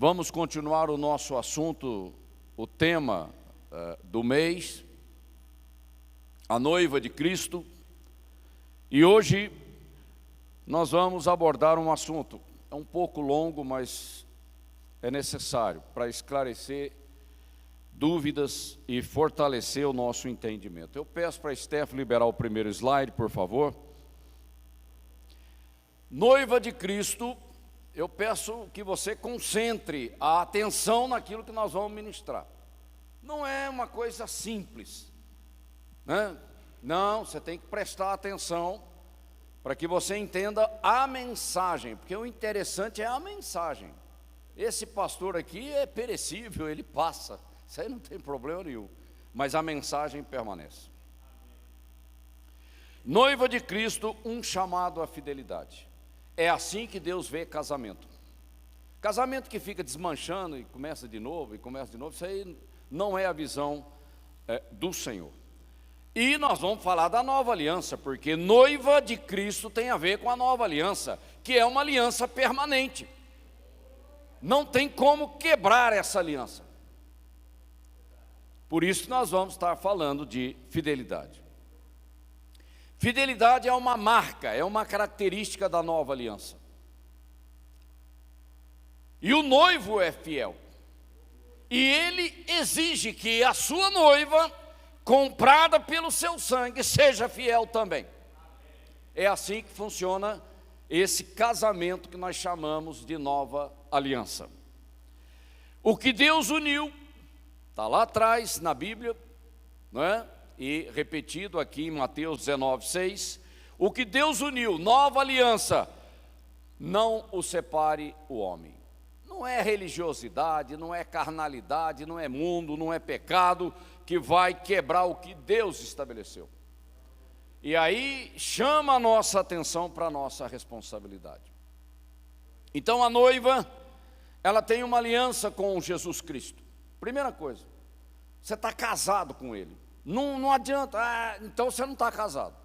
Vamos continuar o nosso assunto, o tema do mês, a noiva de Cristo. E hoje nós vamos abordar um assunto, é um pouco longo, mas é necessário para esclarecer dúvidas e fortalecer o nosso entendimento. Eu peço para a Steph liberar o primeiro slide, por favor. Noiva de Cristo, eu peço que você concentre a atenção naquilo que nós vamos ministrar. Não é uma coisa simples, né? Não, você tem que prestar atenção para que você entenda a mensagem, porque o interessante é a mensagem. Esse pastor aqui é perecível, ele passa, isso aí não tem problema nenhum, mas a mensagem permanece. Noiva de Cristo, um chamado à fidelidade. É assim que Deus vê casamento. Casamento que fica desmanchando e começa de novo, isso aí não é a visão do Senhor. E nós vamos falar da nova aliança, porque noiva de Cristo tem a ver com a nova aliança, que é uma aliança permanente. Não tem como quebrar essa aliança. Por isso nós vamos estar falando de fidelidade. Fidelidade é uma marca, é uma característica da nova aliança. E o noivo é fiel. E ele exige que a sua noiva, comprada pelo seu sangue, seja fiel também. É assim que funciona esse casamento que nós chamamos de nova aliança. O que Deus uniu, está lá atrás na Bíblia, não é? E repetido aqui em Mateus 19:6, o que Deus uniu, nova aliança, não o separe o homem. Não é religiosidade, não é carnalidade, não é mundo, não é pecado que vai quebrar o que Deus estabeleceu. E aí chama a nossa atenção para a nossa responsabilidade. Então a noiva, ela tem uma aliança com Jesus Cristo. Primeira coisa, você está casado com Ele. Não adianta, então você não está casado.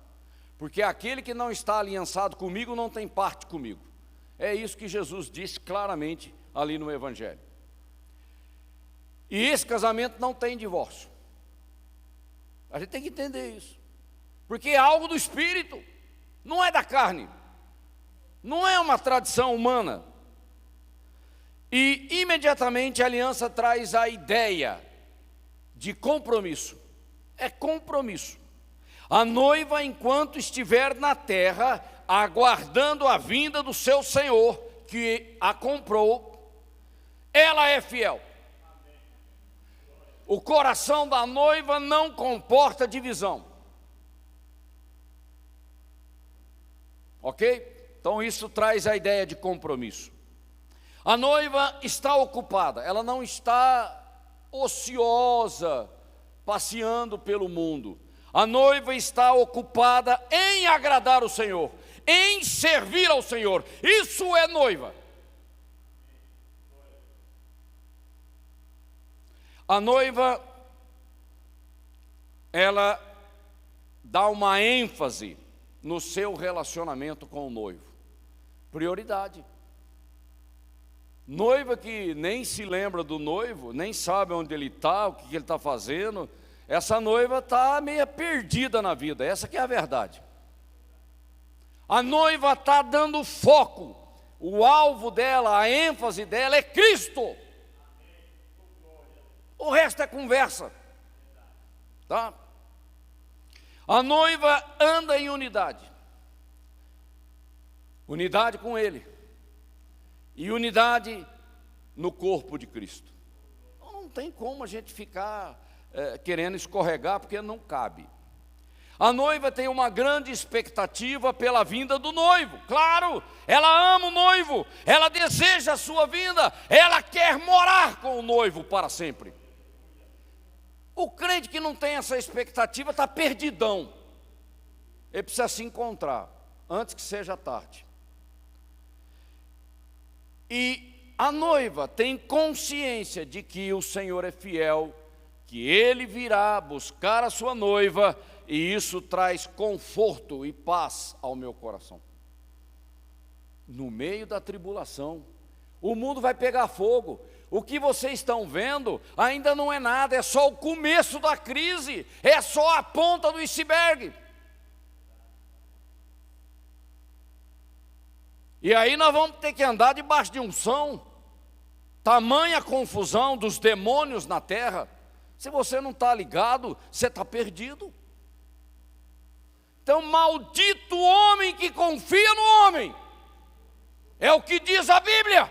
Porque aquele que não está aliançado comigo não tem parte comigo. É isso que Jesus disse claramente ali no Evangelho. E esse casamento não tem divórcio. A gente tem que entender isso. Porque é algo do Espírito, não é da carne. Não é uma tradição humana. E imediatamente a aliança traz a ideia de compromisso. É compromisso. A noiva, enquanto estiver na terra, aguardando a vinda do seu Senhor, que a comprou, ela é fiel. O coração da noiva não comporta divisão. Ok? Então isso traz a ideia de compromisso. A noiva está ocupada, ela não está ociosa, passeando pelo mundo. A noiva está ocupada em agradar o Senhor, em servir ao Senhor. Isso é noiva. A noiva, ela dá uma ênfase no seu relacionamento com o noivo. Prioridade. Noiva que nem se lembra do noivo, nem sabe onde ele está, o que ele está fazendo, essa noiva está meio perdida na vida, essa que é a verdade. A noiva está dando foco, o alvo dela, a ênfase dela é Cristo. O resto é conversa, tá? A noiva anda em unidade. Unidade com Ele. E unidade no corpo de Cristo. Não tem como a gente ficar querendo escorregar, porque não cabe. A noiva tem uma grande expectativa pela vinda do noivo. Claro, ela ama o noivo, ela deseja a sua vinda, ela quer morar com o noivo para sempre. O crente que não tem essa expectativa está perdidão. Ele precisa se encontrar antes que seja tarde. E a noiva tem consciência de que o Senhor é fiel, que Ele virá buscar a sua noiva, e isso traz conforto e paz ao meu coração. No meio da tribulação, o mundo vai pegar fogo, O que vocês estão vendo ainda não é nada, é só o começo da crise, é só a ponta do iceberg. E aí nós vamos ter que andar debaixo de unção, tamanha confusão dos demônios na terra. Se você não está ligado, você está perdido. Então, maldito o homem que confia no homem, é o que diz a Bíblia.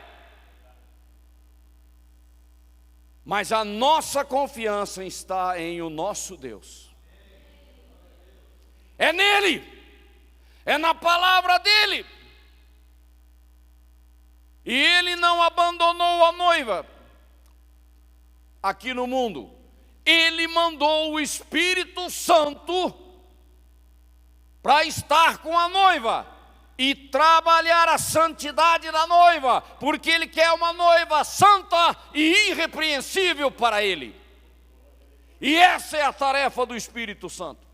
Mas a nossa confiança está em o nosso Deus. É nele, é na palavra dele. E ele não abandonou a noiva aqui no mundo. Ele mandou o Espírito Santo para estar com a noiva e trabalhar a santidade da noiva, porque ele quer uma noiva santa e irrepreensível para ele. E essa é a tarefa do Espírito Santo.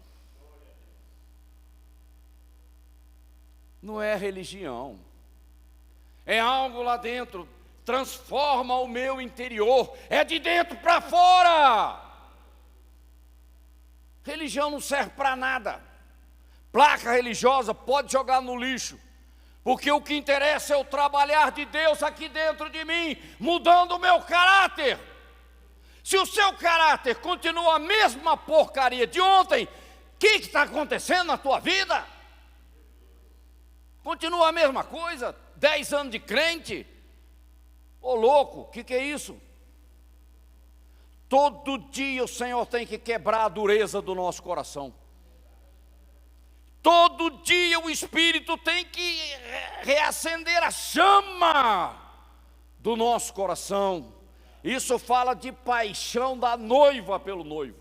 Não é religião, é algo lá dentro, transforma o meu interior, é de dentro para fora. Religião não serve para nada. Placa religiosa pode jogar no lixo, porque o que interessa é o trabalhar de Deus aqui dentro de mim, mudando o meu caráter. Se o seu caráter continua a mesma porcaria de ontem, o que está acontecendo na tua vida? Continua a mesma coisa, 10 anos de crente? Ô louco, o que é isso? Todo dia o Senhor tem que quebrar a dureza do nosso coração. Todo dia o Espírito tem que reacender a chama do nosso coração. Isso fala de paixão da noiva pelo noivo.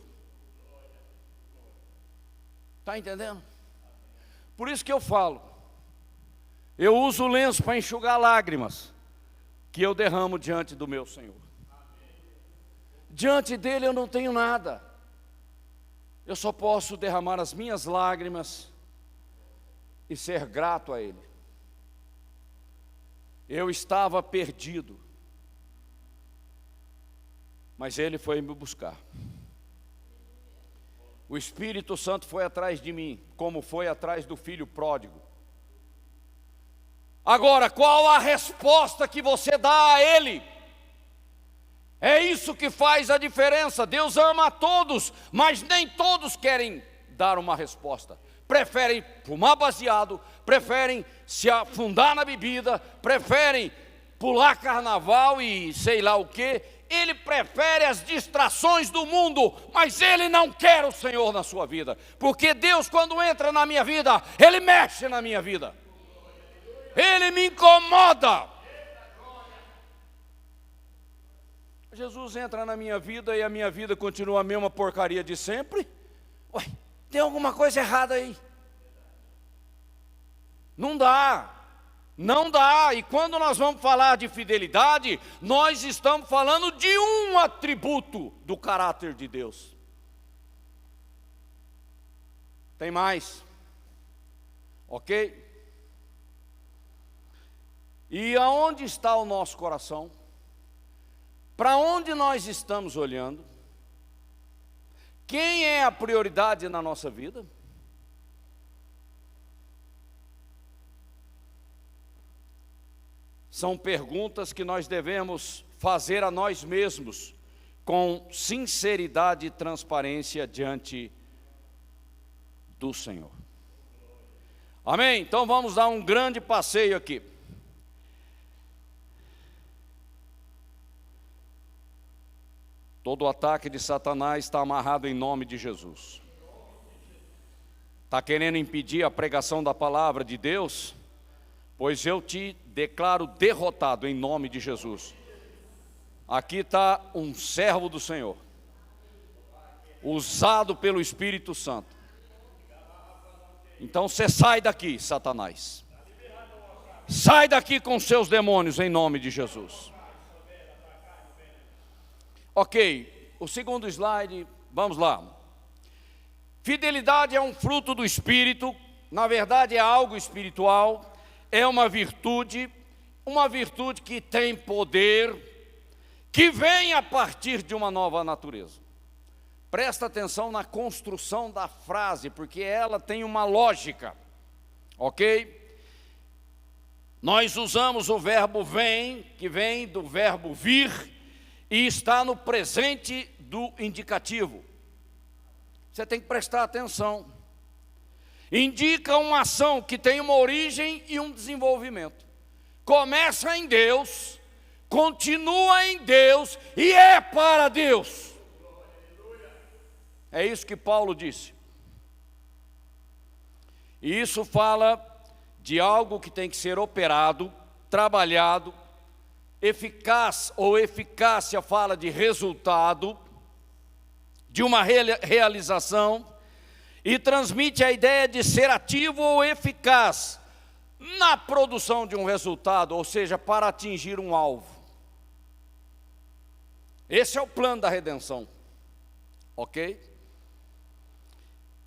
Está entendendo? Por isso que eu falo, eu uso o lenço para enxugar lágrimas que eu derramo diante do meu Senhor. Diante dele eu não tenho nada. Eu só posso derramar as minhas lágrimas e ser grato a ele. Eu estava perdido, mas ele foi me buscar. O Espírito Santo foi atrás de mim, como foi atrás do filho pródigo. Agora, qual a resposta que você dá a ele? É isso que faz a diferença. Deus ama a todos, mas nem todos querem dar uma resposta. Preferem fumar baseado, preferem se afundar na bebida, preferem pular carnaval e sei lá o quê. Ele prefere as distrações do mundo, mas ele não quer o Senhor na sua vida. Porque Deus, quando entra na minha vida, ele mexe na minha vida. Ele me incomoda. Jesus entra na minha vida e a minha vida continua a mesma porcaria de sempre. Ué, tem alguma coisa errada aí. Não dá. Não dá. E quando nós vamos falar de fidelidade, nós estamos falando de um atributo do caráter de Deus. Tem mais. Ok? E aonde está o nosso coração? Para onde nós estamos olhando? Quem é a prioridade na nossa vida? São perguntas que nós devemos fazer a nós mesmos com sinceridade e transparência diante do Senhor. Amém? Então vamos dar um grande passeio aqui. Todo ataque de Satanás está amarrado em nome de Jesus. Está querendo impedir a pregação da palavra de Deus? Pois eu te declaro derrotado em nome de Jesus. Aqui está um servo do Senhor, usado pelo Espírito Santo. Então você sai daqui, Satanás. Sai daqui com seus demônios em nome de Jesus. Ok, o segundo slide, vamos lá. Fidelidade é um fruto do Espírito, na verdade é algo espiritual, é uma virtude que tem poder, que vem a partir de uma nova natureza. Presta atenção na construção da frase, porque ela tem uma lógica, ok? Nós usamos o verbo vem, que vem do verbo vir, e está no presente do indicativo. Você tem que prestar atenção. Indica uma ação que tem uma origem e um desenvolvimento. Começa em Deus, continua em Deus e é para Deus. É isso que Paulo disse. E isso fala de algo que tem que ser operado, trabalhado, eficaz ou eficácia fala de resultado, de uma realização, e transmite a ideia de ser ativo ou eficaz na produção de um resultado, ou seja, para atingir um alvo. Esse é o plano da redenção, ok?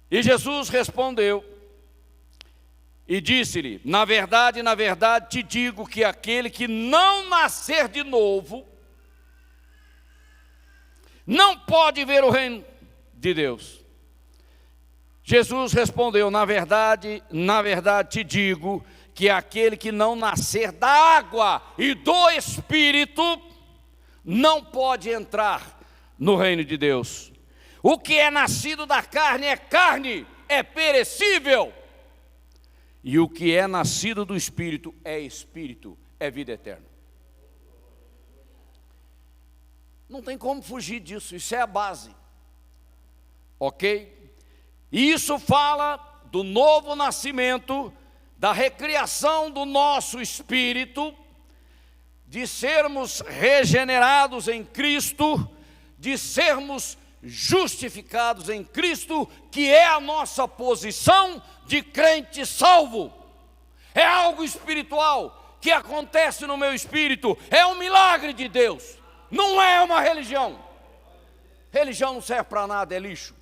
E Jesus respondeu e disse-lhe: na verdade, te digo que aquele que não nascer de novo, não pode ver o reino de Deus. Jesus respondeu: na verdade, te digo que aquele que não nascer da água e do Espírito, não pode entrar no reino de Deus. O que é nascido da carne, é perecível. E o que é nascido do Espírito, é vida eterna. Não tem como fugir disso, isso é a base. Ok? E isso fala do novo nascimento, da recriação do nosso espírito, de sermos regenerados em Cristo, de sermos justificados em Cristo, que é a nossa posição de crente salvo. É algo espiritual que acontece no meu espírito, é um milagre de Deus, não é uma religião. Religião não serve para nada, é lixo.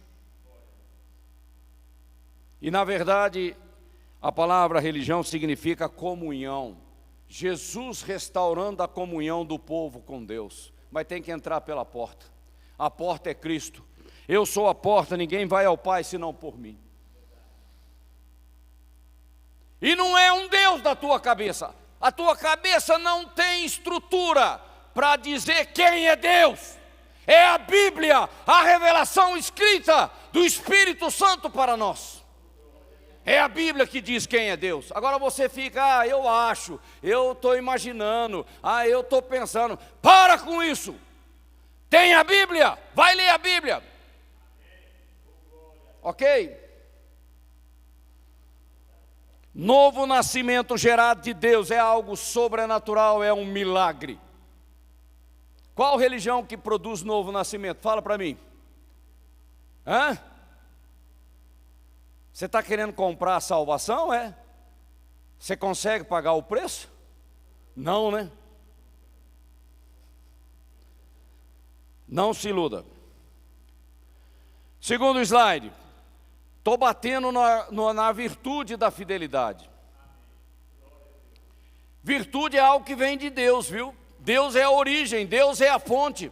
E na verdade, a palavra religião significa comunhão. Jesus restaurando a comunhão do povo com Deus, mas tem que entrar pela porta. A porta é Cristo. Eu sou a porta, ninguém vai ao Pai senão por mim. E não é um Deus da tua cabeça. A tua cabeça não tem estrutura para dizer quem é Deus. É a Bíblia, a revelação escrita do Espírito Santo para nós. É a Bíblia que diz quem é Deus. Agora você fica, eu acho, eu estou imaginando, eu estou pensando. Para com isso. Tem a Bíblia, vai ler a Bíblia. Ok? Novo nascimento gerado de Deus é algo sobrenatural, é um milagre. Qual religião que produz novo nascimento? Fala para mim. Você está querendo comprar a salvação, é? Você consegue pagar o preço? Não, né? Não se iluda. Segundo slide. Estou batendo na virtude da fidelidade. Virtude é algo que vem de Deus, viu? Deus é a origem, Deus é a fonte.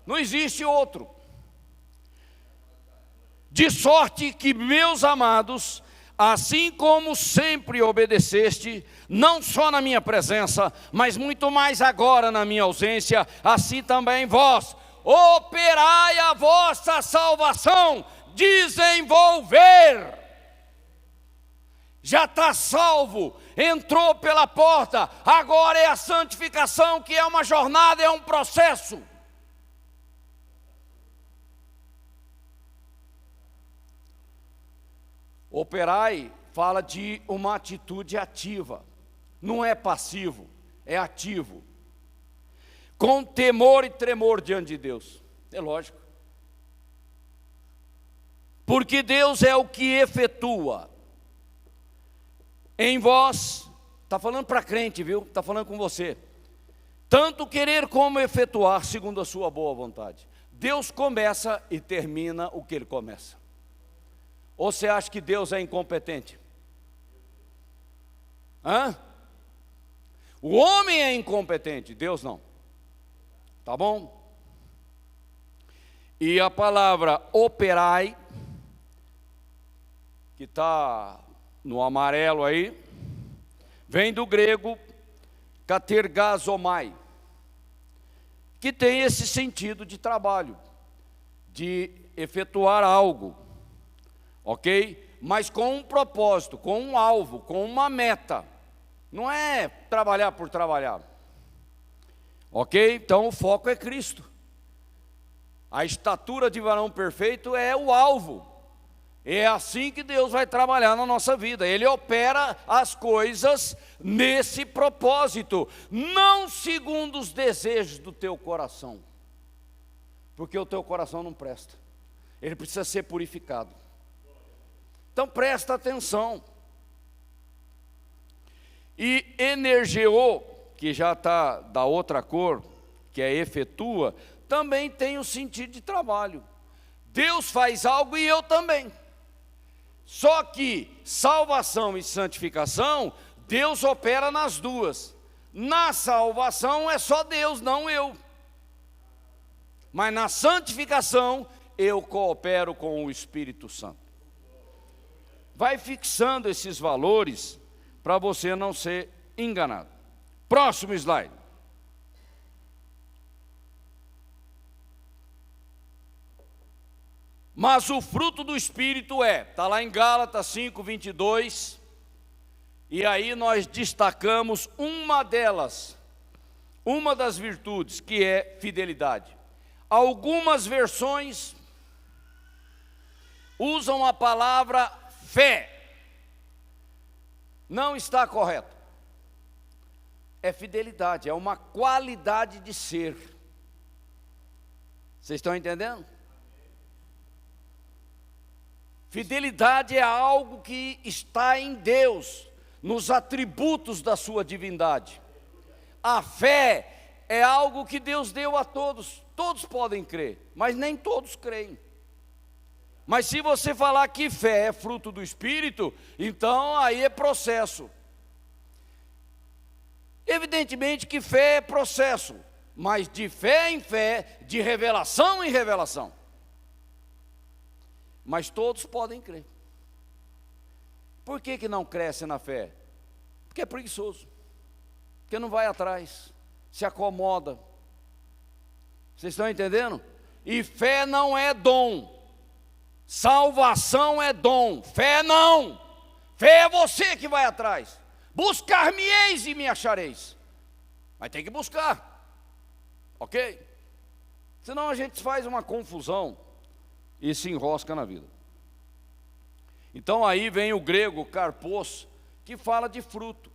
Não existe outro. De sorte que, meus amados, assim como sempre obedeceste, não só na minha presença, mas muito mais agora na minha ausência, assim também vós, operai a vossa salvação, desenvolver. Já está salvo, entrou pela porta, agora é a santificação, que é uma jornada, é um processo. Operai fala de uma atitude ativa, não é passivo, é ativo, com temor e tremor diante de Deus, é lógico, porque Deus é o que efetua em vós, está falando para crente, viu? Está falando com você, tanto querer como efetuar segundo a sua boa vontade. Deus começa e termina o que Ele começa. Ou você acha que Deus é incompetente? O homem é incompetente, Deus não. Tá bom? E a palavra operai, que está no amarelo aí, vem do grego katergazomai, que tem esse sentido de trabalho, de efetuar algo, ok? Mas com um propósito, com um alvo, com uma meta. Não é trabalhar por trabalhar, ok? Então o foco é Cristo. A estatura de varão perfeito é o alvo. É assim que Deus vai trabalhar na nossa vida. Ele opera as coisas nesse propósito, não segundo os desejos do teu coração, porque o teu coração não presta, ele precisa ser purificado. Então presta atenção. E energeo, que já está da outra cor, que é efetua, também tem o sentido de trabalho. Deus faz algo e eu também. Só que salvação e santificação, Deus opera nas duas. Na salvação é só Deus, não eu. Mas na santificação, eu coopero com o Espírito Santo. Vai fixando esses valores para você não ser enganado. Próximo slide. Mas o fruto do Espírito está lá em Gálatas 5:22, e aí nós destacamos uma delas, uma das virtudes, que é fidelidade. Algumas versões usam a palavra fé, não está correto. É fidelidade, é uma qualidade de ser. Vocês estão entendendo? Fidelidade é algo que está em Deus, nos atributos da sua divindade. A fé é algo que Deus deu a todos. Todos podem crer, mas nem todos creem. Mas se você falar que fé é fruto do Espírito, então aí é processo. Evidentemente que fé é processo, mas de fé em fé, de revelação em revelação. Mas todos podem crer. Por que não cresce na fé? Porque é preguiçoso, porque não vai atrás, se acomoda. Vocês estão entendendo? E fé não é dom, salvação é dom, fé não. Fé é você que vai atrás. Buscar-me-eis e me achareis. Mas tem que buscar, ok? Senão a gente faz uma confusão e se enrosca na vida. Então aí vem o grego karpos, que fala de fruto.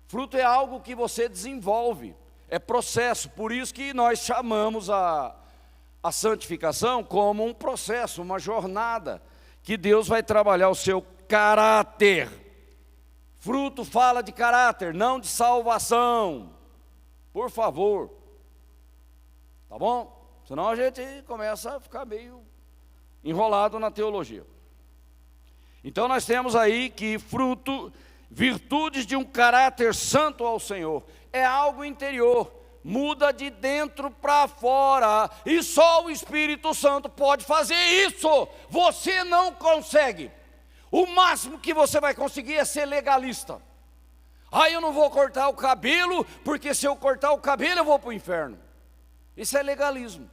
Fruto é algo que você desenvolve, é processo. Por isso que nós chamamos a santificação como um processo, uma jornada, que Deus vai trabalhar o seu caráter. Fruto fala de caráter, não de salvação. Por favor. Tá bom? Senão a gente começa a ficar meio enrolado na teologia. Então nós temos aí que fruto, virtudes de um caráter santo ao Senhor, é algo interior, muda de dentro para fora, e só o Espírito Santo pode fazer isso. Você não consegue. O máximo que você vai conseguir é ser legalista. Eu não vou cortar o cabelo, porque se eu cortar o cabelo eu vou para o inferno. Isso é legalismo.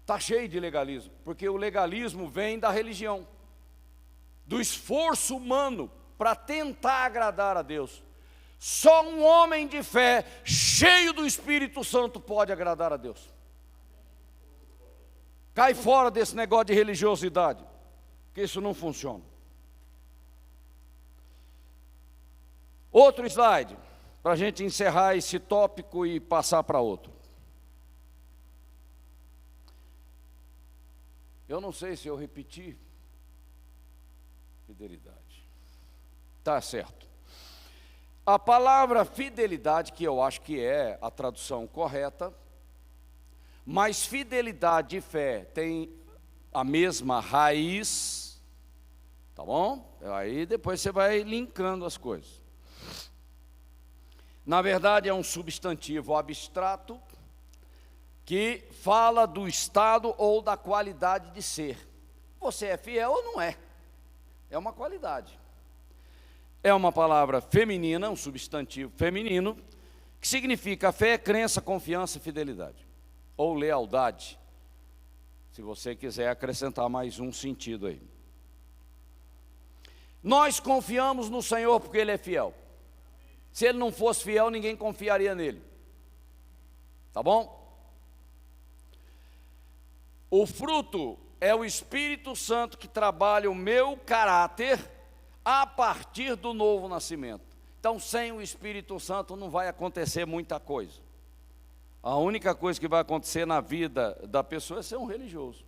Está cheio de legalismo, porque o legalismo vem da religião, do esforço humano para tentar agradar a Deus. Só um homem de fé, cheio do Espírito Santo, pode agradar a Deus. Cai fora desse negócio de religiosidade, que isso não funciona. Outro slide, para a gente encerrar esse tópico e passar para outro. Eu não sei se eu repeti. Fidelidade. Tá certo. A palavra fidelidade, que eu acho que é a tradução correta, mas fidelidade e fé tem a mesma raiz, tá bom? Aí depois você vai linkando as coisas. Na verdade, é um substantivo abstrato que fala do estado ou da qualidade de ser. Você é fiel ou não é? É uma qualidade. É uma palavra feminina, um substantivo feminino, que significa fé, crença, confiança e fidelidade. Ou lealdade, se você quiser acrescentar mais um sentido aí. Nós confiamos no Senhor porque Ele é fiel. Se Ele não fosse fiel, ninguém confiaria nele. Tá bom? O fruto é o Espírito Santo que trabalha o meu caráter a partir do novo nascimento. Então, sem o Espírito Santo não vai acontecer muita coisa. A única coisa que vai acontecer na vida da pessoa é ser um religioso.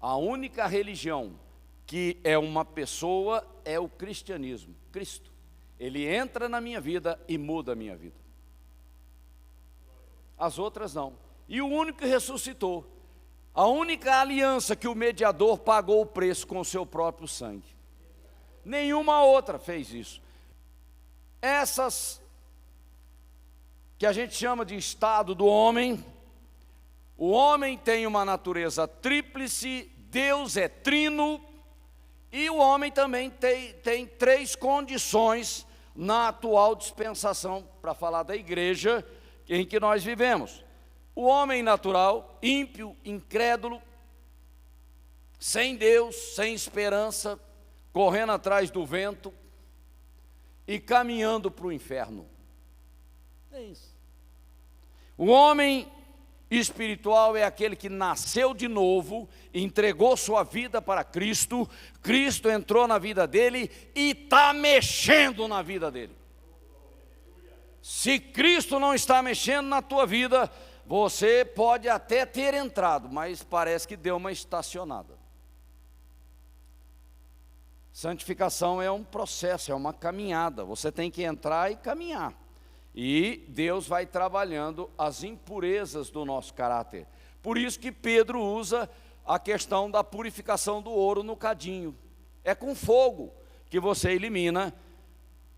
A única religião que é uma pessoa é o cristianismo, Cristo. Ele entra na minha vida e muda a minha vida. As outras não. E o único que ressuscitou, a única aliança que o mediador pagou o preço com o seu próprio sangue. Nenhuma outra fez isso. Essas que a gente chama de estado do homem, o homem tem uma natureza tríplice, Deus é trino, e o homem também tem três condições na atual dispensação, para falar da igreja em que nós vivemos. O homem natural, ímpio, incrédulo, sem Deus, sem esperança, correndo atrás do vento e caminhando para o inferno. É isso. O homem espiritual é aquele que nasceu de novo, entregou sua vida para Cristo, Cristo entrou na vida dele e está mexendo na vida dele. Se Cristo não está mexendo na tua vida, você pode até ter entrado, mas parece que deu uma estacionada. Santificação é um processo, é uma caminhada, você tem que entrar e caminhar. E Deus vai trabalhando as impurezas do nosso caráter. Por isso que Pedro usa a questão da purificação do ouro no cadinho. É com fogo que você elimina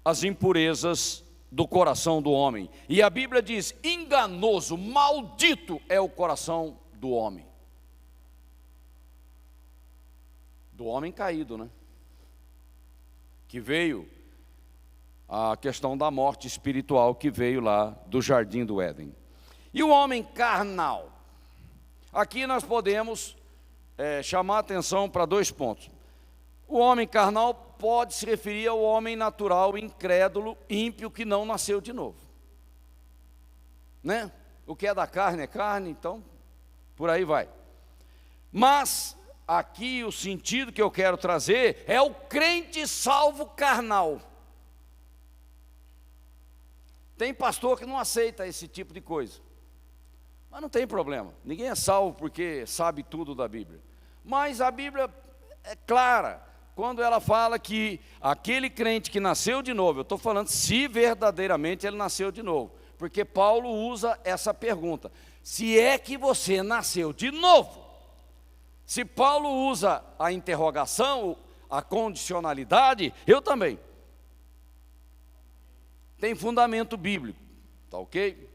as impurezas do coração do homem. E a Bíblia diz, enganoso, maldito é o coração do homem. Do homem caído, né? Que veio a questão da morte espiritual que veio lá do jardim do Éden. E o homem carnal? Aqui nós podemos chamar atenção para dois pontos. O homem carnal pode se referir ao homem natural, incrédulo, ímpio, que não nasceu de novo. Né? O que é da carne é carne, então, por aí vai. Mas, aqui o sentido que eu quero trazer é o crente salvo carnal. Tem pastor que não aceita esse tipo de coisa. Mas não tem problema. Ninguém é salvo porque sabe tudo da Bíblia. Mas a Bíblia é clara quando ela fala que aquele crente que nasceu de novo, eu estou falando se verdadeiramente ele nasceu de novo. Porque Paulo usa essa pergunta. Se é que você nasceu de novo. Se Paulo usa a interrogação, a condicionalidade, eu também. Tem fundamento bíblico, tá ok?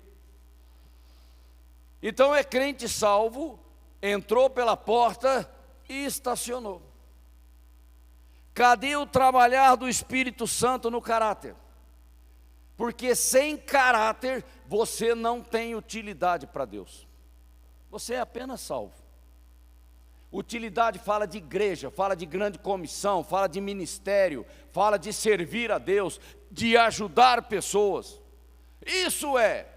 Então é crente salvo, entrou pela porta e estacionou. Cadê o trabalhar do Espírito Santo no caráter? Porque sem caráter você não tem utilidade para Deus. Você é apenas salvo. Utilidade fala de igreja, fala de grande comissão, fala de ministério, fala de servir a Deus, de ajudar pessoas. Isso é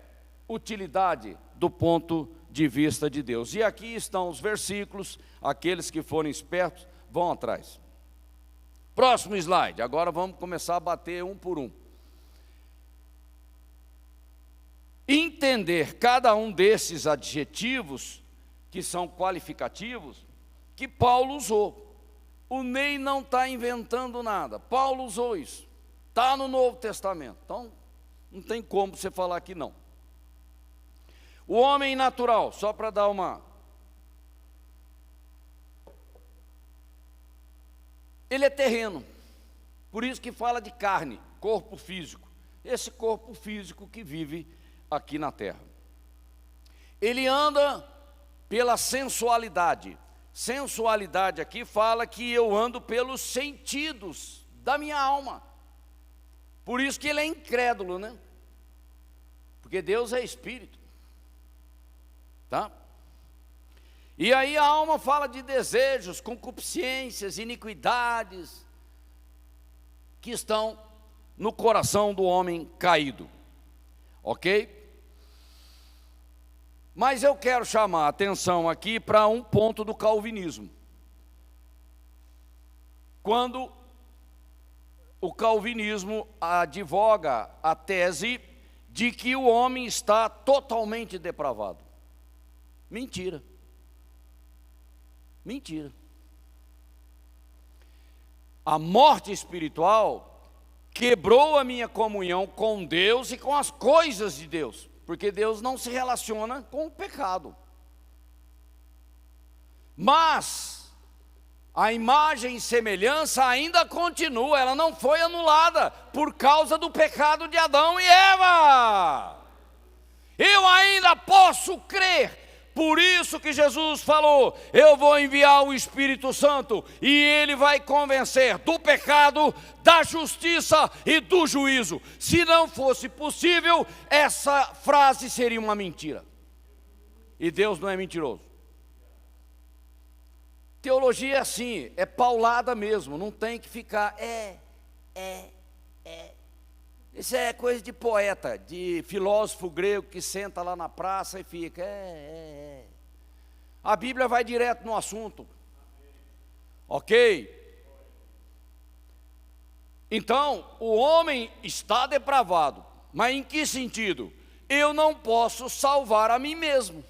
utilidade do ponto de vista de Deus. E aqui estão os versículos, aqueles que forem espertos vão atrás. Próximo slide, agora vamos começar a bater um por um. Entender cada um desses adjetivos, que são qualificativos, que Paulo usou. O Ney não está inventando nada, Paulo usou isso, está no Novo Testamento, então não tem como você falar que não. O homem natural, só para dar uma... Ele é terreno, por isso que fala de carne, corpo físico. esse corpo físico que vive aqui na terra. Ele anda pela sensualidade. Sensualidade aqui fala que eu ando pelos sentidos da minha alma. Por isso que ele é incrédulo, né? Porque Deus é espírito, tá? E aí a alma fala de desejos, concupiscências, iniquidades que estão no coração do homem caído, ok? Mas eu quero chamar a atenção aqui para um ponto do calvinismo. Quando o calvinismo advoga a tese de que o homem está totalmente depravado. Mentira. Mentira. A morte espiritual quebrou a minha comunhão com Deus e com as coisas de Deus, porque Deus não se relaciona com o pecado. Mas a imagem e semelhança ainda continua, ela não foi anulada por causa do pecado de Adão e Eva. Eu ainda posso crer. Por isso que Jesus falou, eu vou enviar o Espírito Santo e ele vai convencer do pecado, da justiça e do juízo. Se não fosse possível, essa frase seria uma mentira. E Deus não é mentiroso. Teologia é assim, é paulada mesmo, não tem que ficar, Isso é coisa de poeta, de filósofo grego que senta lá na praça e fica, A Bíblia vai direto no assunto, ok? Então, o homem está depravado, mas em que sentido? Eu não posso salvar a mim mesmo,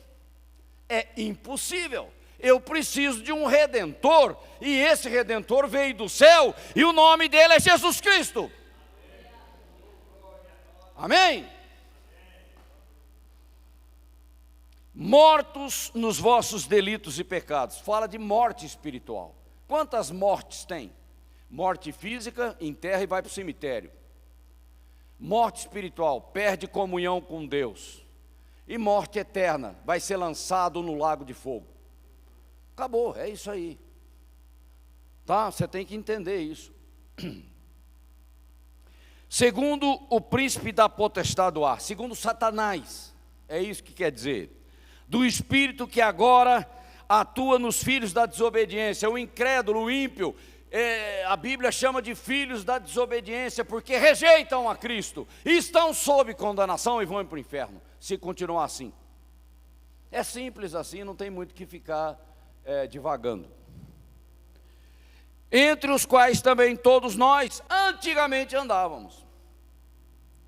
é impossível. Eu preciso de um Redentor, e esse Redentor veio do céu, e o nome dele é Jesus Cristo. Amém? Mortos nos vossos delitos e pecados. Fala de morte espiritual. Quantas mortes tem? Morte física, enterra e vai para o cemitério. Morte espiritual, perde comunhão com Deus. E morte eterna, vai ser lançado no lago de fogo. Acabou, é isso aí. Tá? Você tem que entender isso. Segundo o príncipe da potestade do ar, segundo Satanás, é isso que quer dizer, do espírito que agora atua nos filhos da desobediência, o incrédulo, o ímpio, a Bíblia chama de filhos da desobediência, porque rejeitam a Cristo, e estão sob condenação e vão para o inferno, se continuar assim. É simples assim, não tem muito o que ficar divagando. Entre os quais também todos nós antigamente andávamos.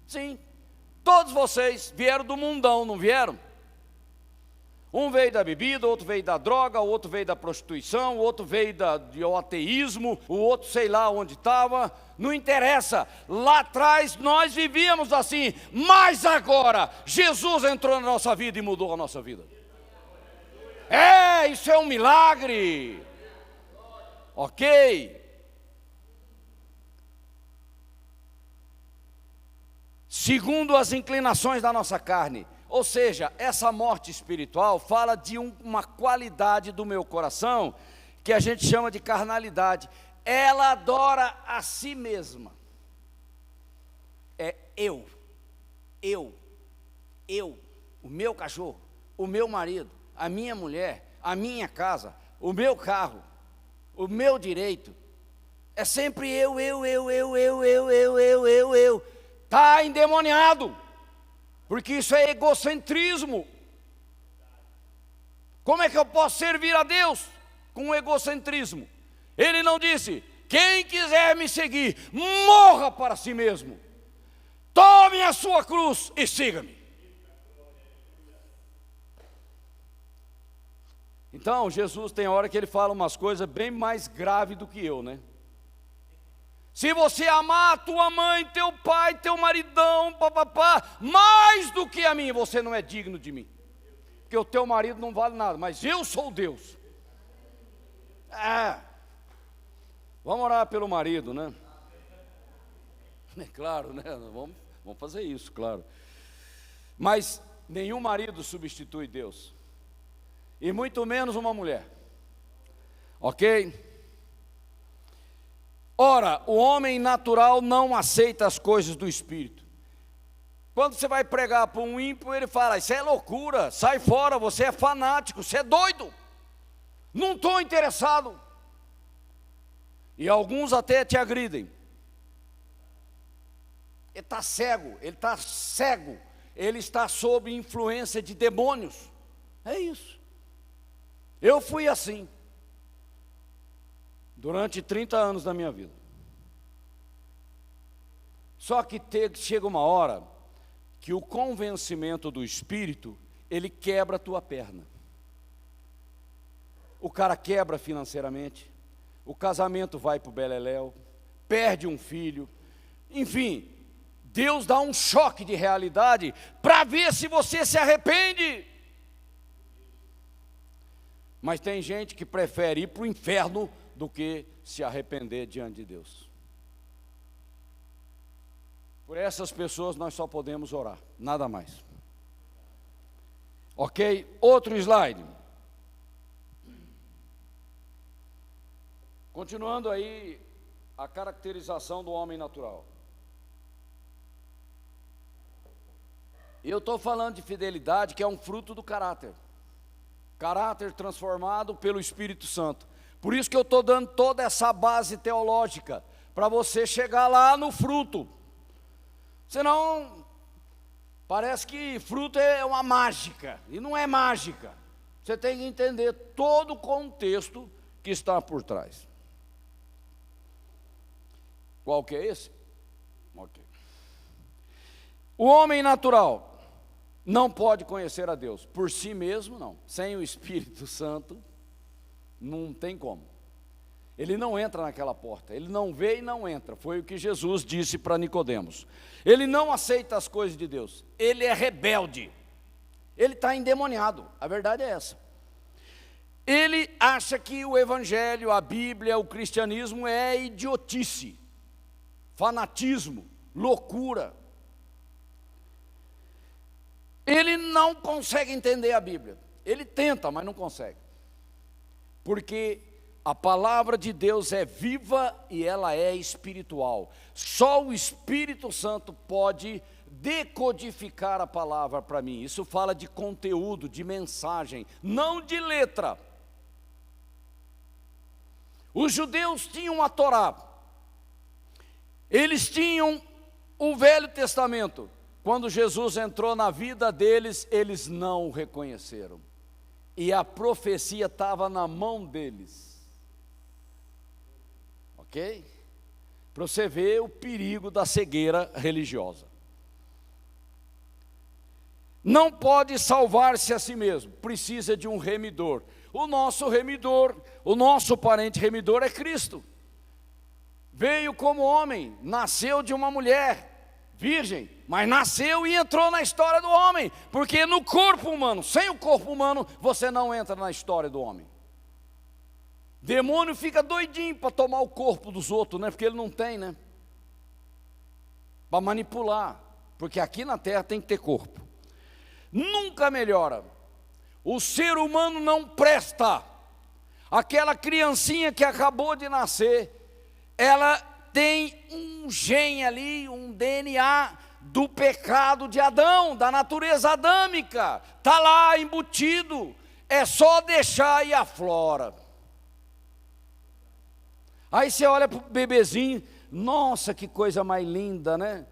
Sim, todos vocês vieram do mundão, não vieram? Um veio da bebida, outro veio da droga, o outro veio da prostituição, o outro veio do ateísmo, o outro sei lá onde estava, não interessa. Lá atrás nós vivíamos assim, mas agora Jesus entrou na nossa vida e mudou a nossa vida. Isso é um milagre. Ok? Segundo as inclinações da nossa carne. Ou seja, essa morte espiritual fala de uma qualidade do meu coração que a gente chama de carnalidade. Ela adora a si mesma. Eu, o meu cachorro, o meu marido, a minha mulher, a minha casa, o meu carro, o meu direito. É sempre eu. Está endemoniado. Porque isso é egocentrismo. Como é que eu posso servir a Deus com egocentrismo? Ele não disse, quem quiser me seguir, morra para si mesmo. Tome a sua cruz e siga-me. Então, Jesus tem hora que ele fala umas coisas bem mais graves do que eu, né? Se você amar a tua mãe, teu pai, teu maridão, papapá, mais do que a mim, você não é digno de mim. Porque o teu marido não vale nada, mas eu sou Deus. Vamos orar pelo marido, né? É claro, né? Vamos fazer isso, claro. Mas nenhum marido substitui Deus, e muito menos uma mulher, ok? Ora, o homem natural não aceita as coisas do Espírito. Quando você vai pregar para um ímpio, ele fala: isso é loucura, sai fora, você é fanático, você é doido, não estou interessado. E alguns até te agridem. Ele está cego, ele está sob influência de demônios. É isso. Eu fui assim durante 30 anos da minha vida. Só que chega uma hora que o convencimento do Espírito, ele quebra a tua perna. O cara quebra financeiramente, o casamento vai para o beleléu, perde um filho, enfim, Deus dá um choque de realidade para ver se você se arrepende. Mas tem gente que prefere ir para o inferno do que se arrepender diante de Deus. Por essas pessoas nós só podemos orar, nada mais. Ok? Outro slide. Continuando aí a caracterização do homem natural. Eu estou falando de fidelidade, que é um fruto do caráter. Caráter transformado pelo Espírito Santo. Por isso que eu estou dando toda essa base teológica, para você chegar lá no fruto. Senão, parece que fruto é uma mágica, e não é mágica. Você tem que entender todo o contexto que está por trás. Qual que é esse? Ok. O homem natural não pode conhecer a Deus, por si mesmo não. Sem o Espírito Santo, não tem como. Ele não entra naquela porta, ele não vê e não entra. Foi o que Jesus disse para Nicodemos. Ele não aceita as coisas de Deus, ele é rebelde, ele está endemoniado, a verdade é essa. Ele acha que o Evangelho, a Bíblia, o cristianismo é idiotice, fanatismo, loucura. Ele não consegue entender a Bíblia, ele tenta, mas não consegue, porque a palavra de Deus é viva e ela é espiritual. Só o Espírito Santo pode decodificar a palavra para mim. Isso fala de conteúdo, de mensagem, não de letra. Os judeus tinham a Torá, eles tinham o Velho Testamento. Quando Jesus entrou na vida deles, eles não o reconheceram. E a profecia estava na mão deles. Ok? Para você ver o perigo da cegueira religiosa. Não pode salvar-se a si mesmo, precisa de um remidor. O nosso remidor, o nosso parente remidor é Cristo. Veio como homem, nasceu de uma mulher, virgem, mas nasceu e entrou na história do homem, porque no corpo humano, sem o corpo humano, você não entra na história do homem. Demônio fica doidinho para tomar o corpo dos outros, né? Porque ele não tem, né? Para manipular, porque aqui na terra tem que ter corpo. Nunca melhora. O ser humano não presta. Aquela criancinha que acabou de nascer, ela tem um gene ali, um DNA do pecado de Adão, da natureza adâmica. Está lá embutido, é só deixar e aflora. Aí você olha para o bebezinho, nossa, que coisa mais linda, né?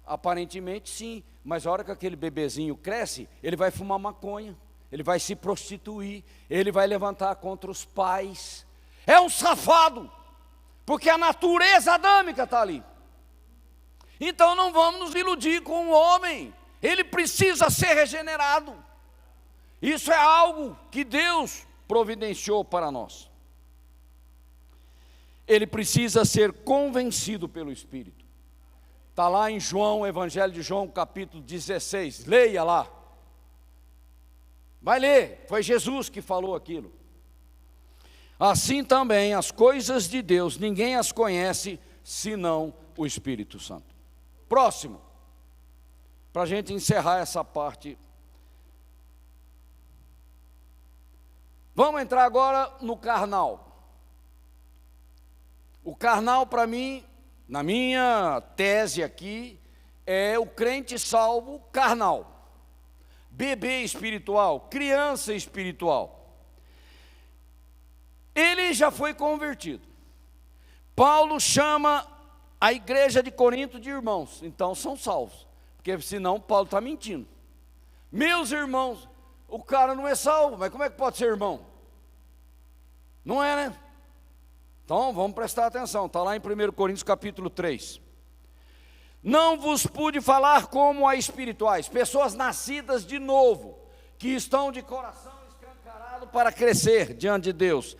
Aparentemente sim, mas a hora que aquele bebezinho cresce, ele vai fumar maconha, ele vai se prostituir, ele vai levantar contra os pais. É um safado, porque a natureza adâmica está ali. Então não vamos nos iludir com o homem, ele precisa ser regenerado. Isso é algo que Deus providenciou para nós. Ele precisa ser convencido pelo Espírito. Está lá em João, Evangelho de João, capítulo 16, leia lá. Vai ler, foi Jesus que falou aquilo. Assim também as coisas de Deus, ninguém as conhece senão o Espírito Santo. Próximo, para a gente encerrar essa parte. Vamos entrar agora no carnal. O carnal, para mim, na minha tese aqui, é o crente salvo carnal, bebê espiritual, criança espiritual. Ele já foi convertido. Paulo chama a igreja de Corinto de irmãos, então são salvos, porque senão Paulo está mentindo. Meus irmãos, o cara não é salvo, mas como é que pode ser irmão? Não é, né? Então vamos prestar atenção, está lá em 1 Coríntios capítulo 3. Não vos pude falar como a espirituais, pessoas nascidas de novo, que estão de coração escancarado para crescer diante de Deus.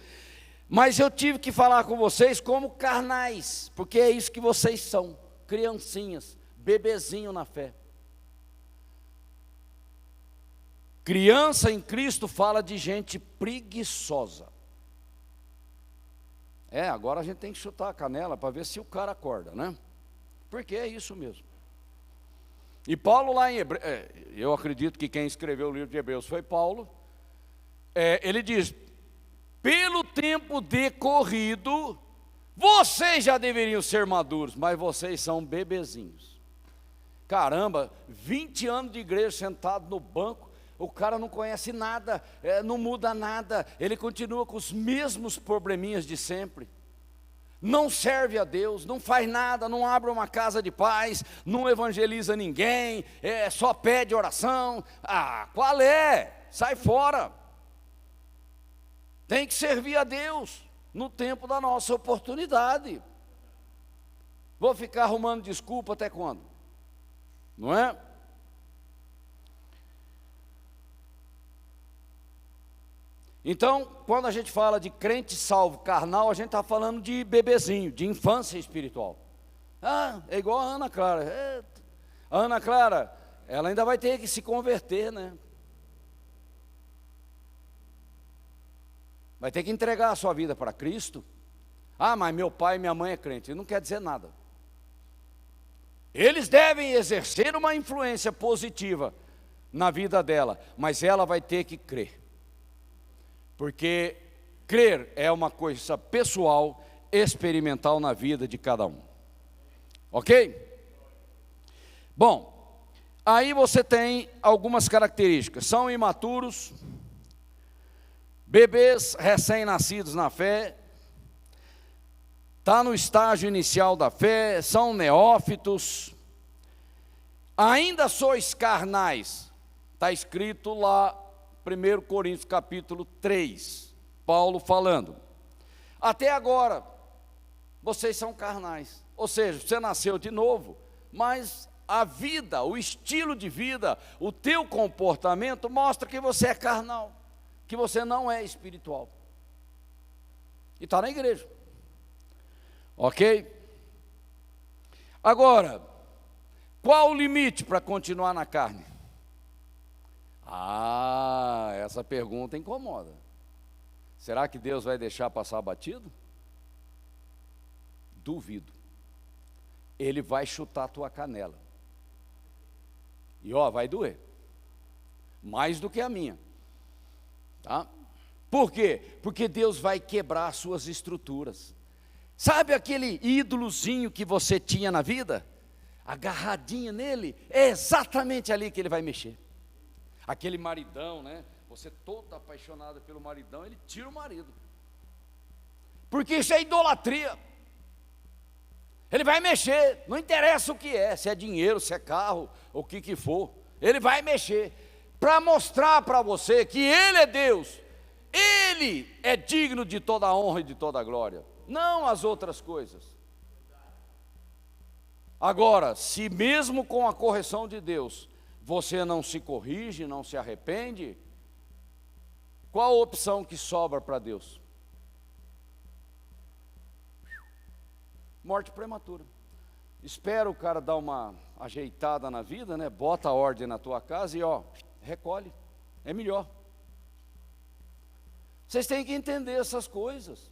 Mas eu tive que falar com vocês como carnais, porque é isso que vocês são, criancinhas, bebezinho na fé. Criança em Cristo fala de gente preguiçosa. Agora a gente tem que chutar a canela para ver se o cara acorda, né? Porque é isso mesmo. E Paulo lá em Hebreus, eu acredito que quem escreveu o livro de Hebreus foi Paulo, ele diz: pelo tempo decorrido, vocês já deveriam ser maduros, mas vocês são bebezinhos. Caramba, 20 anos de igreja sentado no banco, o cara não conhece nada, não muda nada, ele continua com os mesmos probleminhas de sempre. Não serve a Deus, não faz nada, não abre uma casa de paz, não evangeliza ninguém, só pede oração. Qual é? Sai fora. Tem que servir a Deus no tempo da nossa oportunidade. Vou ficar arrumando desculpa até quando? Não é? Então, quando a gente fala de crente salvo carnal, a gente está falando de bebezinho, de infância espiritual. É igual a Ana Clara. A Ana Clara, ela ainda vai ter que se converter, né? Vai ter que entregar a sua vida para Cristo. Mas meu pai e minha mãe é crente. Não quer dizer nada. Eles devem exercer uma influência positiva na vida dela, mas ela vai ter que crer. Porque crer é uma coisa pessoal, experimental na vida de cada um. Ok? Bom, aí você tem algumas características. São imaturos, bebês recém-nascidos na fé, está no estágio inicial da fé, são neófitos, ainda sois carnais, está escrito lá, 1 Coríntios capítulo 3, Paulo falando. Até agora, vocês são carnais, ou seja, você nasceu de novo, mas a vida, o estilo de vida, o teu comportamento mostra que você é carnal, que você não é espiritual. E está na igreja. Ok? Agora, qual o limite para continuar na carne? Essa pergunta incomoda. Será que Deus vai deixar passar batido? Duvido. Ele vai chutar a tua canela. E vai doer. Mais do que a minha. Tá? Por quê? Porque Deus vai quebrar as suas estruturas. Sabe aquele ídolozinho que você tinha na vida? Agarradinho nele, é exatamente ali que ele vai mexer. Aquele maridão, né? Você todo apaixonado pelo maridão, ele tira o marido. Porque isso é idolatria. Ele vai mexer, não interessa o que é, se é dinheiro, se é carro, ou o que for. Ele vai mexer, para mostrar para você que Ele é Deus. Ele é digno de toda a honra e de toda a glória, não as outras coisas. Agora, se mesmo com a correção de Deus, você não se corrige, não se arrepende, qual a opção que sobra para Deus? Morte prematura. Espera o cara dar uma ajeitada na vida, né? Bota a ordem na tua casa e recolhe. É melhor. Vocês têm que entender essas coisas.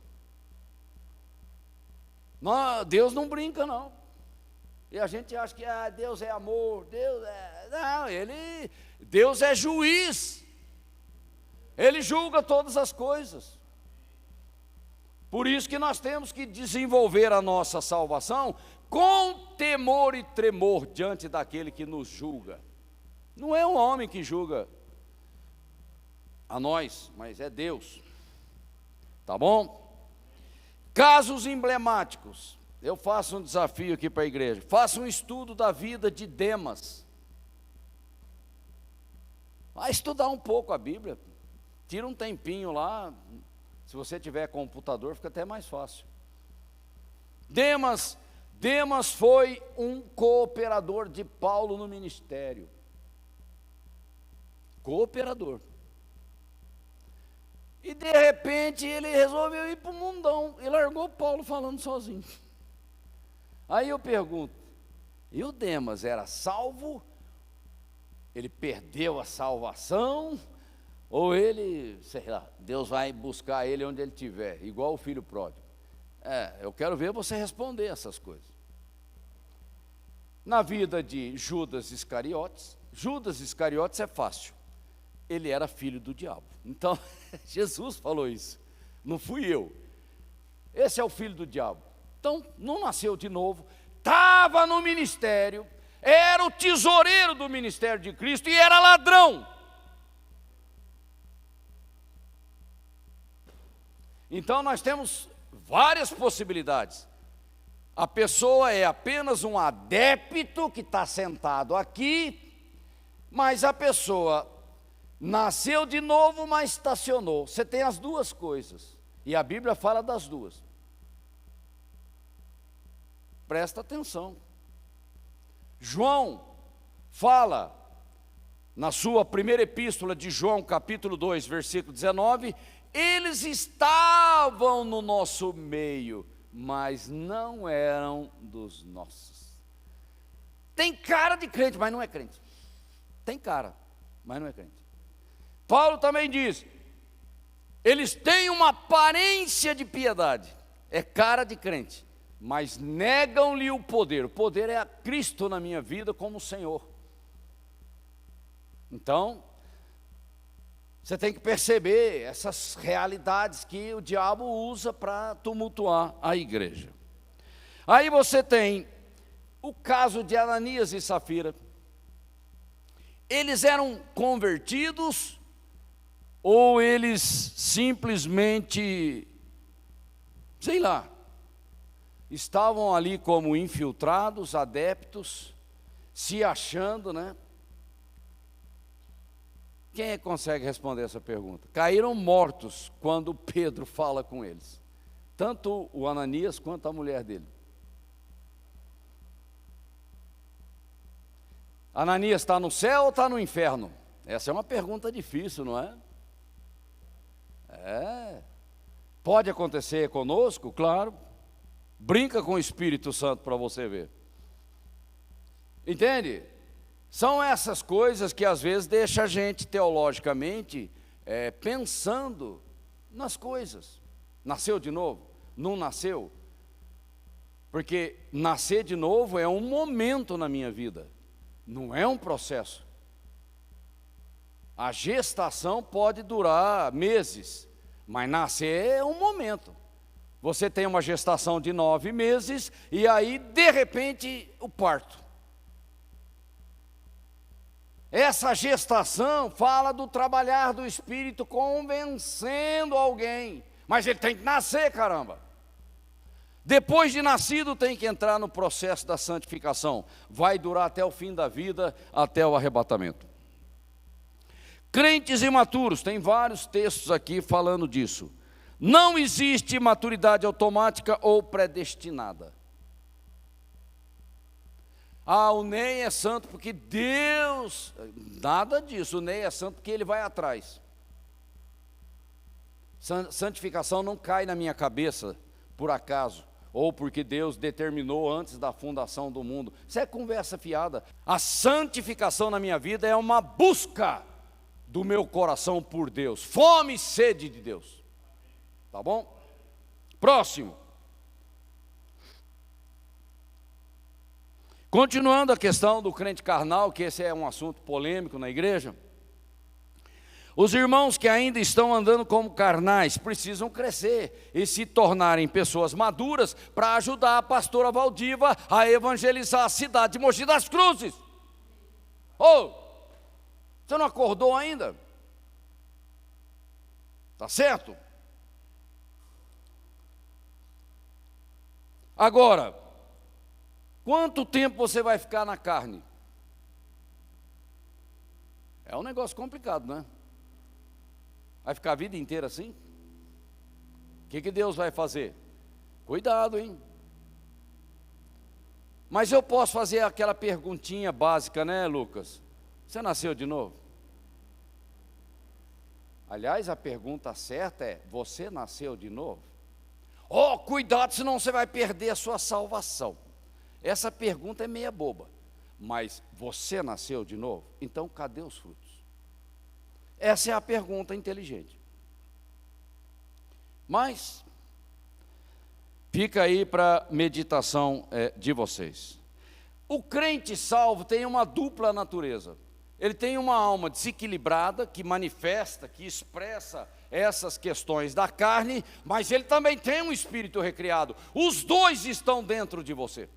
Deus não brinca, não. E a gente acha que Deus é amor, Não, Deus é juiz. Ele julga todas as coisas. Por isso que nós temos que desenvolver a nossa salvação com temor e tremor diante daquele que nos julga. Não é um homem que julga a nós, mas é Deus. Tá bom? Casos emblemáticos. Eu faço um desafio aqui para a igreja. Faça um estudo da vida de Demas. Vai estudar um pouco a Bíblia. Tira um tempinho lá. Se você tiver computador, fica até mais fácil. Demas foi um cooperador de Paulo no ministério. Cooperador. E de repente ele resolveu ir para o mundão. E largou Paulo falando sozinho. Aí eu pergunto, e o Demas era salvo? Ele perdeu a salvação? Ou ele, sei lá, Deus vai buscar ele onde ele estiver, igual o filho pródigo? Eu quero ver você responder essas coisas. Na vida de Judas Iscariotes é fácil. Ele era filho do diabo. Então, Jesus falou isso, não fui eu. Esse é o filho do diabo. Então, não nasceu de novo, estava no ministério, era o tesoureiro do ministério de Cristo e era ladrão. Então, nós temos várias possibilidades. A pessoa é apenas um adepto que está sentado aqui, mas a pessoa nasceu de novo, mas estacionou. Você tem as duas coisas, e a Bíblia fala das duas. Presta atenção. João fala, na sua primeira epístola de João, capítulo 2, versículo 19, eles estavam no nosso meio, mas não eram dos nossos. Tem cara de crente, mas não é crente. Tem cara, mas não é crente. Paulo também diz, eles têm uma aparência de piedade, é cara de crente, mas negam-lhe o poder. O poder é a Cristo na minha vida como Senhor. Então, você tem que perceber essas realidades que o diabo usa para tumultuar a igreja. Aí você tem o caso de Ananias e Safira. Eles eram convertidos ou eles simplesmente, sei lá, estavam ali como infiltrados, adeptos, se achando, né? Quem é que consegue responder essa pergunta? Caíram mortos quando Pedro fala com eles. Tanto o Ananias quanto a mulher dele. Ananias está no céu ou está no inferno? Essa é uma pergunta difícil, não é? Pode acontecer conosco? Claro. Brinca com o Espírito Santo para você ver. Entende? São essas coisas que às vezes deixam a gente teologicamente pensando nas coisas. Nasceu de novo? Não nasceu? Porque nascer de novo é um momento na minha vida, não é um processo. A gestação pode durar meses, mas nascer é um momento. Você tem uma gestação de 9 meses e aí, de repente, o parto. Essa gestação fala do trabalhar do Espírito convencendo alguém. Mas ele tem que nascer, caramba. Depois de nascido tem que entrar no processo da santificação. Vai durar até o fim da vida, até o arrebatamento. Crentes imaturos, tem vários textos aqui falando disso. Não existe maturidade automática ou predestinada. O Ney é santo porque Deus... Nada disso, o Ney é santo porque ele vai atrás. Santificação não cai na minha cabeça por acaso, ou porque Deus determinou antes da fundação do mundo. Isso é conversa fiada. A santificação na minha vida é uma busca do meu coração por Deus, fome e sede de Deus. Tá bom? Próximo. Continuando a questão do crente carnal, que esse é um assunto polêmico na igreja, os irmãos que ainda estão andando como carnais precisam crescer e se tornarem pessoas maduras para ajudar a pastora Valdiva a evangelizar a cidade de Mogi das Cruzes. Ô, você não acordou ainda? Tá certo? Agora, quanto tempo você vai ficar na carne? É um negócio complicado, né? Vai ficar a vida inteira assim? O que Deus vai fazer? Cuidado, hein? Mas eu posso fazer aquela perguntinha básica, né, Lucas? Você nasceu de novo? Aliás, a pergunta certa é: você nasceu de novo? Oh, cuidado, senão você vai perder a sua salvação. Essa pergunta é meia boba. Mas você nasceu de novo? Então cadê os frutos? Essa é a pergunta inteligente. Mas fica aí para meditação de vocês. O crente salvo tem uma dupla natureza. Ele tem uma alma desequilibrada, que manifesta, que expressa essas questões da carne, mas ele também tem um espírito recriado. Os dois estão dentro de você.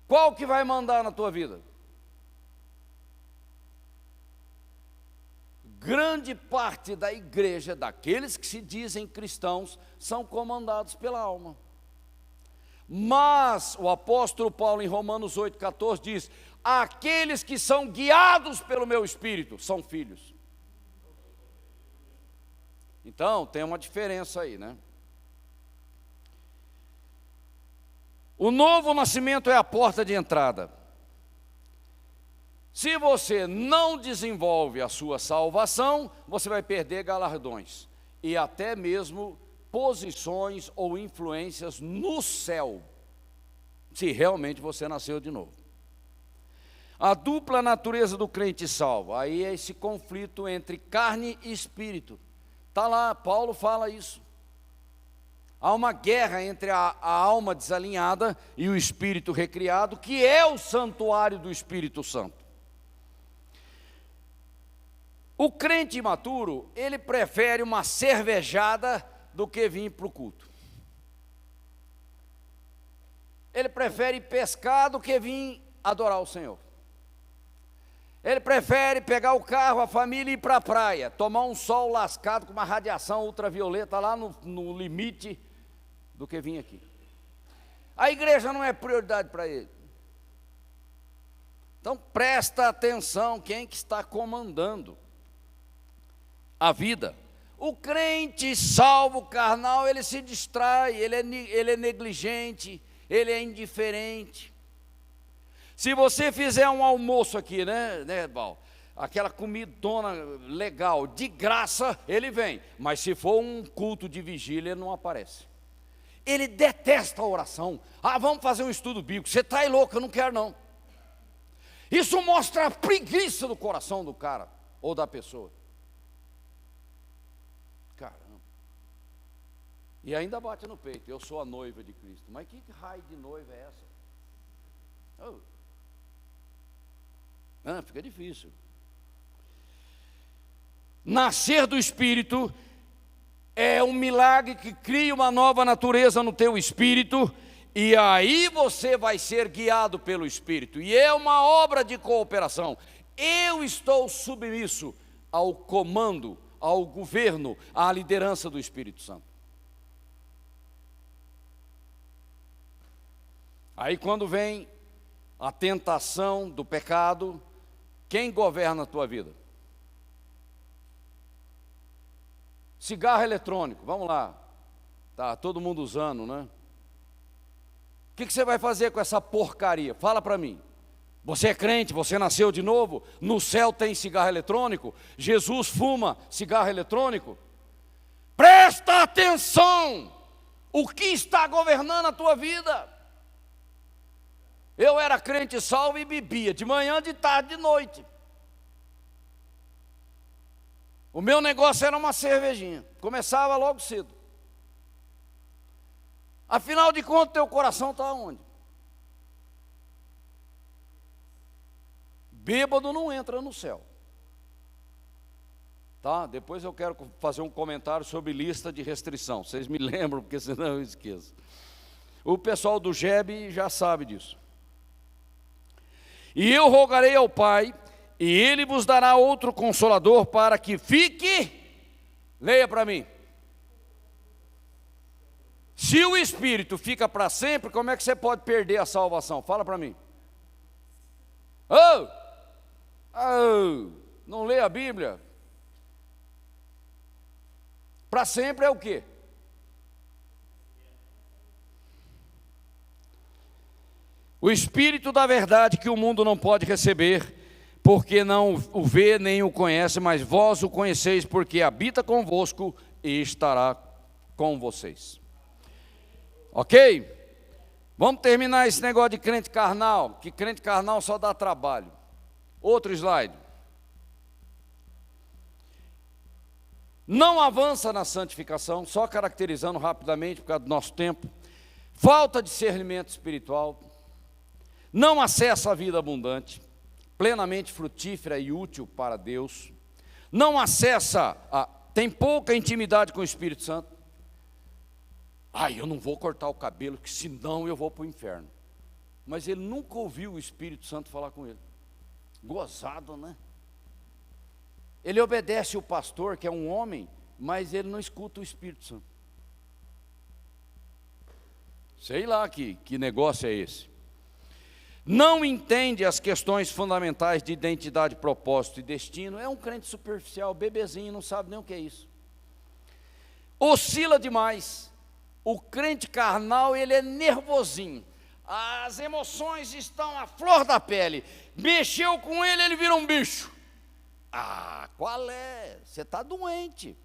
Qual que vai mandar na tua vida? Grande parte da igreja, daqueles que se dizem cristãos, são comandados pela alma. Mas o apóstolo Paulo em Romanos 8,14 diz: aqueles que são guiados pelo meu espírito são filhos. Então tem uma diferença aí, né? O novo nascimento é a porta de entrada. Se você não desenvolve a sua salvação, você vai perder galardões e até mesmo posições ou influências no céu, se realmente você nasceu de novo. A dupla natureza do crente salvo, aí é esse conflito entre carne e espírito. Está lá, Paulo fala isso. Há uma guerra entre a alma desalinhada e o espírito recriado, que é o santuário do Espírito Santo. O crente imaturo, ele prefere uma cervejada do que vir para o culto. Ele prefere pescar do que vir adorar o Senhor. Ele prefere pegar o carro, a família e ir para a praia, tomar um sol lascado com uma radiação ultravioleta lá no limite, do que vir aqui. A igreja não é prioridade para ele. Então presta atenção, quem que está comandando a vida. O crente salvo carnal, ele se distrai, ele é negligente, ele é indiferente. Se você fizer um almoço aqui, né, Val? Aquela comidona legal, de graça, ele vem. Mas se for um culto de vigília, ele não aparece. Ele detesta a oração. Ah, vamos fazer um estudo bíblico. Você está aí louco, eu não quero não. Isso mostra a preguiça do coração do cara ou da pessoa. Caramba. E ainda bate no peito: eu sou a noiva de Cristo. Mas que raio de noiva é essa? Fica difícil. Nascer do Espírito é um milagre que cria uma nova natureza no teu espírito, e aí você vai ser guiado pelo Espírito, e é uma obra de cooperação. Eu estou submisso ao comando, ao governo, à liderança do Espírito Santo. Aí quando vem a tentação do pecado, quem governa a tua vida? Cigarro eletrônico, vamos lá, tá todo mundo usando, né? O que você vai fazer com essa porcaria? Fala para mim. Você é crente, você nasceu de novo, no céu tem cigarro eletrônico, Jesus fuma cigarro eletrônico. Presta atenção, o que está governando a tua vida? Eu era crente salvo e bebia, de manhã, de tarde, de noite. O meu negócio era uma cervejinha, começava logo cedo. Afinal de contas, teu coração está onde? Bêbado não entra no céu. Tá? Depois eu quero fazer um comentário sobre lista de restrição. Vocês me lembram, porque senão eu esqueço. O pessoal do GEB já sabe disso. E eu rogarei ao Pai, e Ele vos dará outro Consolador para que fique, leia para mim. Se o Espírito fica para sempre, como é que você pode perder a salvação? Fala para mim. Não lê a Bíblia? Para sempre é o quê? O Espírito da verdade que o mundo não pode receber, porque não o vê nem o conhece, mas vós o conheceis, porque habita convosco e estará com vocês. Ok? Vamos terminar esse negócio de crente carnal, que crente carnal só dá trabalho. Outro slide. Não avança na santificação, só caracterizando rapidamente por causa do nosso tempo. Falta de discernimento espiritual. Não acessa a vida abundante, plenamente frutífera e útil para Deus. Não acessa, tem pouca intimidade com o Espírito Santo. Eu não vou cortar o cabelo, que senão eu vou para o inferno. Mas ele nunca ouviu o Espírito Santo falar com ele. Gozado, né? Ele obedece o pastor, que é um homem, mas ele não escuta o Espírito Santo. Sei lá que negócio é esse. Não entende as questões fundamentais de identidade, propósito e destino. É um crente superficial, bebezinho, não sabe nem o que é isso. Oscila demais. O crente carnal, ele é nervosinho. As emoções estão à flor da pele. Mexeu com ele, ele vira um bicho. Qual é? Você está doente.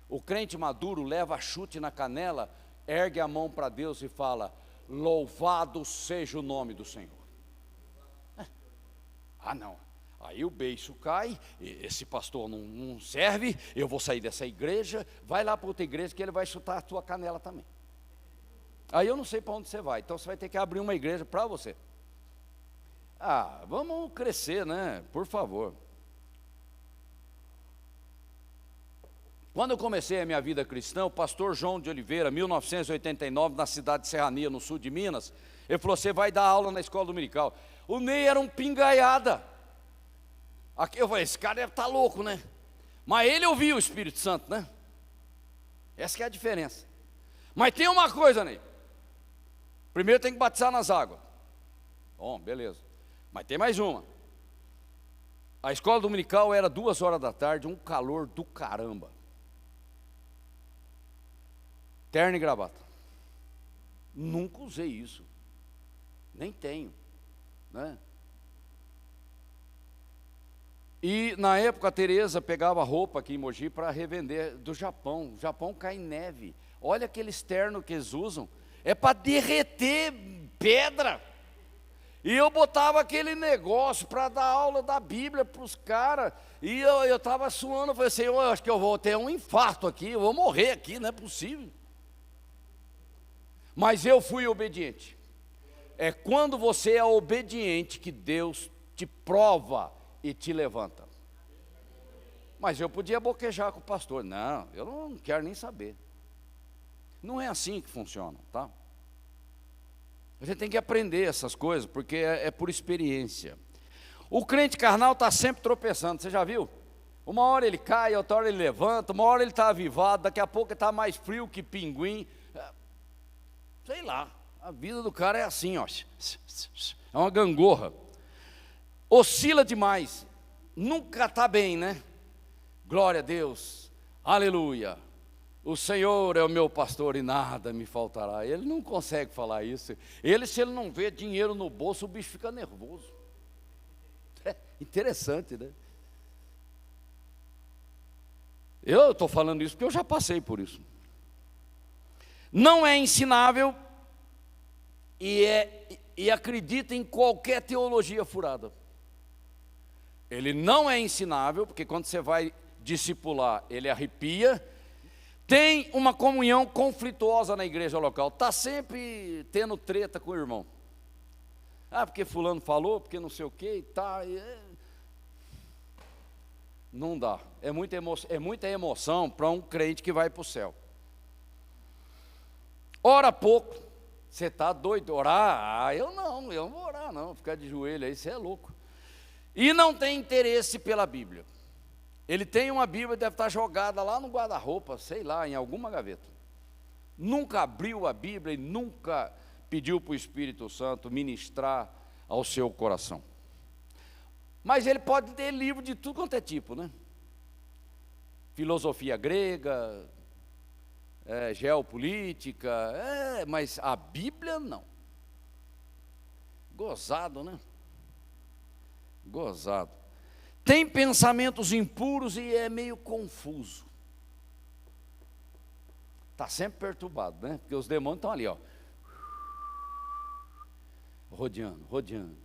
O crente maduro leva chute na canela, ergue a mão para Deus e fala: louvado seja o nome do Senhor. Não. Aí o beiço cai, esse pastor não serve, eu vou sair dessa igreja, vai lá para outra igreja que ele vai chutar a tua canela também. Aí eu não sei para onde você vai, então você vai ter que abrir uma igreja para você. Vamos crescer, né? Por favor. Quando eu comecei a minha vida cristã, o pastor João de Oliveira, 1989, na cidade de Serrania, no sul de Minas, ele falou: você vai dar aula na escola dominical. O Ney era um pingaiada. Aqui eu falei: esse cara deve estar louco, né? Mas ele ouvia o Espírito Santo, né? Essa que é a diferença. Mas tem uma coisa, Ney. Primeiro tem que batizar nas águas. Bom, beleza. Mas tem mais uma. A escola dominical era 2 horas da tarde, um calor do caramba. Terno e gravata. Nunca usei isso. Nem tenho, né? E na época a Tereza pegava roupa aqui em Mogi para revender do Japão. O Japão cai em neve. Olha aqueles ternos que eles usam. É para derreter pedra. E eu botava aquele negócio para dar aula da Bíblia para os caras. E eu estava suando. Eu falei assim: eu acho que eu vou ter um infarto aqui. Eu vou morrer aqui, não é possível. Mas eu fui obediente. É quando você é obediente que Deus te prova e te levanta. Mas eu podia boquejar com o pastor. Não, eu não quero nem saber. Não é assim que funciona, tá? A gente tem que aprender essas coisas, porque é por experiência. O crente carnal está sempre tropeçando, você já viu? Uma hora ele cai, outra hora ele levanta, uma hora ele está avivado, daqui a pouco ele está mais frio que pinguim. Sei lá, a vida do cara é assim, ó. É uma gangorra. Oscila demais, nunca está bem, né? Glória a Deus, aleluia. O Senhor é o meu pastor e nada me faltará. Ele não consegue falar isso. Se ele não vê dinheiro no bolso, o bicho fica nervoso. É interessante, né? Eu estou falando isso porque eu já passei por isso. Não é ensinável e acredita em qualquer teologia furada. Ele não é ensinável, porque quando você vai discipular, ele arrepia. Tem uma comunhão conflituosa na igreja local. Está sempre tendo treta com o irmão. Ah, porque fulano falou, porque não sei o que e tá. Não dá. É muita emoção para um crente que vai para o céu. Ora pouco. Você está doido? Orar? Ah, eu não vou orar não. Ficar de joelho aí, você é louco. E não tem interesse pela Bíblia. Ele tem uma Bíblia, deve estar jogada lá no guarda-roupa, sei lá, em alguma gaveta. Nunca abriu a Bíblia e nunca pediu para o Espírito Santo ministrar ao seu coração. Mas ele pode ter livro de tudo quanto é tipo, né? Filosofia grega, geopolítica, mas a Bíblia não. Gozado, né? Gozado. Tem pensamentos impuros e é meio confuso. Está sempre perturbado, né? Porque os demônios estão ali, ó. Rodeando.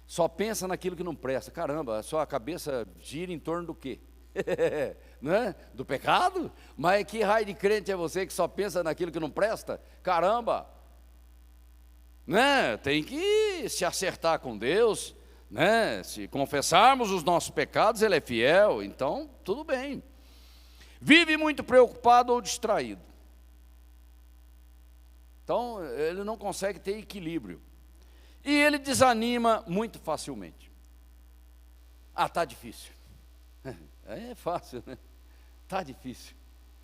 Só pensa naquilo que não presta. Caramba, a sua cabeça gira em torno do quê? Né? Do pecado? Mas que raio de crente é você que só pensa naquilo que não presta? Caramba! Né? Tem que se acertar com Deus, né? Se confessarmos os nossos pecados, Ele é fiel, então tudo bem. Vive muito preocupado ou distraído. Então ele não consegue ter equilíbrio. E ele desanima muito facilmente. Ah, está difícil. É fácil, né? Está difícil.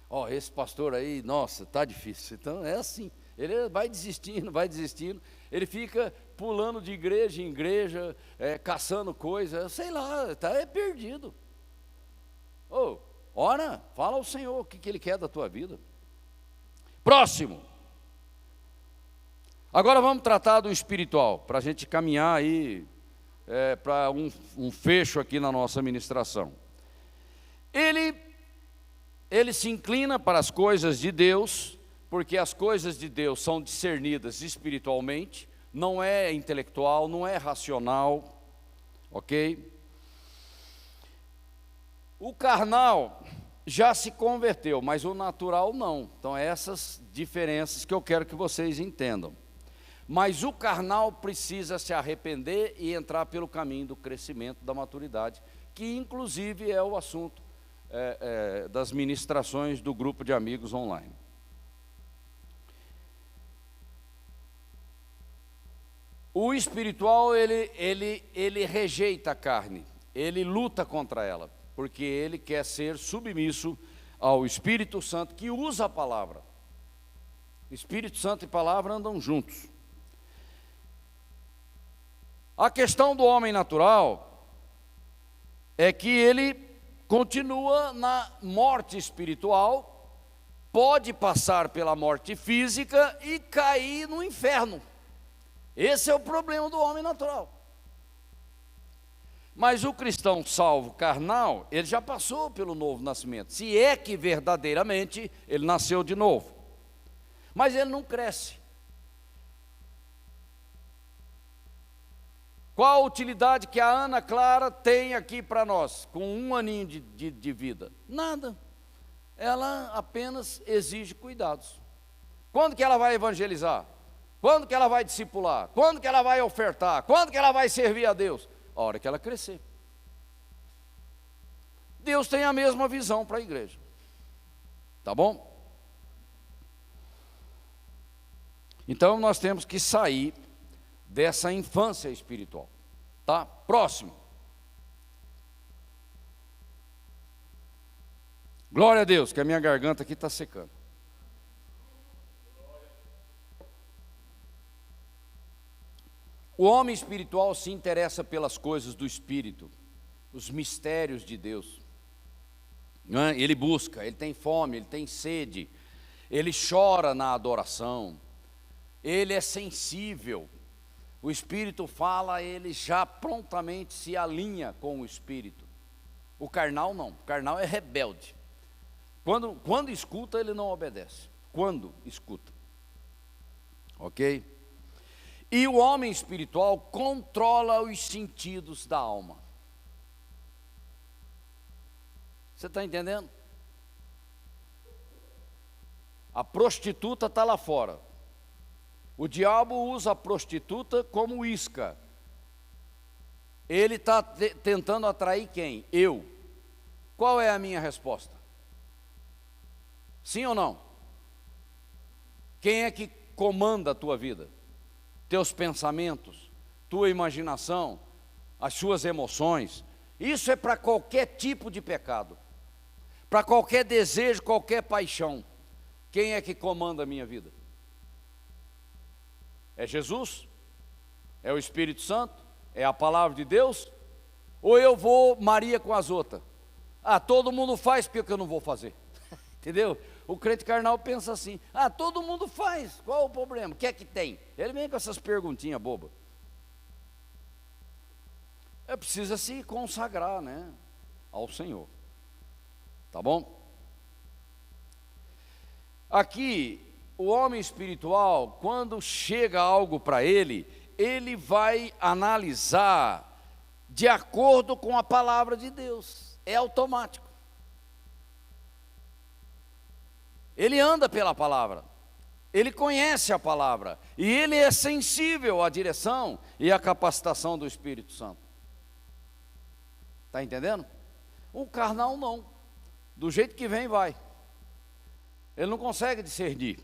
Ó, esse pastor aí, nossa, está difícil. Então é assim. Ele vai desistindo. Ele fica pulando de igreja em igreja, caçando coisa. Sei lá, está perdido. Ora, fala ao Senhor o que Ele quer da tua vida. Próximo. Agora vamos tratar do espiritual, para a gente caminhar aí para um fecho aqui na nossa ministração. Ele se inclina para as coisas de Deus, porque as coisas de Deus são discernidas espiritualmente, não é intelectual, não é racional, ok? O carnal já se converteu, mas o natural não. Então essas diferenças que eu quero que vocês entendam. Mas o carnal precisa se arrepender e entrar pelo caminho do crescimento, da maturidade, que inclusive é o assunto das ministrações do grupo de amigos online. O espiritual, ele rejeita a carne, ele luta contra ela, porque ele quer ser submisso ao Espírito Santo, que usa a palavra. Espírito Santo e palavra andam juntos. A questão do homem natural é que ele continua na morte espiritual, pode passar pela morte física e cair no inferno. Esse é o problema do homem natural. Mas o cristão salvo carnal, ele já passou pelo novo nascimento, se é que verdadeiramente ele nasceu de novo. Mas ele não cresce. Qual a utilidade que a Ana Clara tem aqui para nós, com 1 aninho de vida? Nada. Ela apenas exige cuidados. Quando que ela vai evangelizar? Quando que ela vai discipular? Quando que ela vai ofertar? Quando que ela vai servir a Deus? A hora que ela crescer. Deus tem a mesma visão para a igreja. Tá bom? Então nós temos que sair dessa infância espiritual, tá? Próximo. Glória a Deus, que a minha garganta aqui está secando. O homem espiritual se interessa pelas coisas do Espírito, os mistérios de Deus. Não é? Ele busca, ele tem fome, ele tem sede, ele chora na adoração, ele é sensível. O Espírito fala, ele já prontamente se alinha com o Espírito. O carnal não, o carnal é rebelde. Quando escuta, ele não obedece. Quando escuta. Ok? E o homem espiritual controla os sentidos da alma. Você está entendendo? A prostituta está lá fora. O diabo usa a prostituta como isca Ele está tentando atrair quem? Eu. Qual é a minha resposta? Sim ou não? Quem é que comanda a tua vida? Teus pensamentos, tua imaginação, as suas emoções. Isso é para qualquer tipo de pecado, para qualquer desejo, qualquer paixão. Quem é que comanda a minha vida? É Jesus? É o Espírito Santo? É a palavra de Deus? Ou eu vou Maria com as outras? Todo mundo faz, porque eu não vou fazer. Entendeu? O crente carnal pensa assim: todo mundo faz, qual o problema? O que é que tem? Ele vem com essas perguntinhas bobas. Precisa se consagrar, né, ao Senhor. Tá bom? Aqui, o homem espiritual, quando chega algo para ele, ele vai analisar de acordo com a palavra de Deus. É automático. Ele anda pela palavra, ele conhece a palavra, e ele é sensível à direção e à capacitação do Espírito Santo. Está entendendo? O carnal não, do jeito que vem vai. Ele não consegue discernir.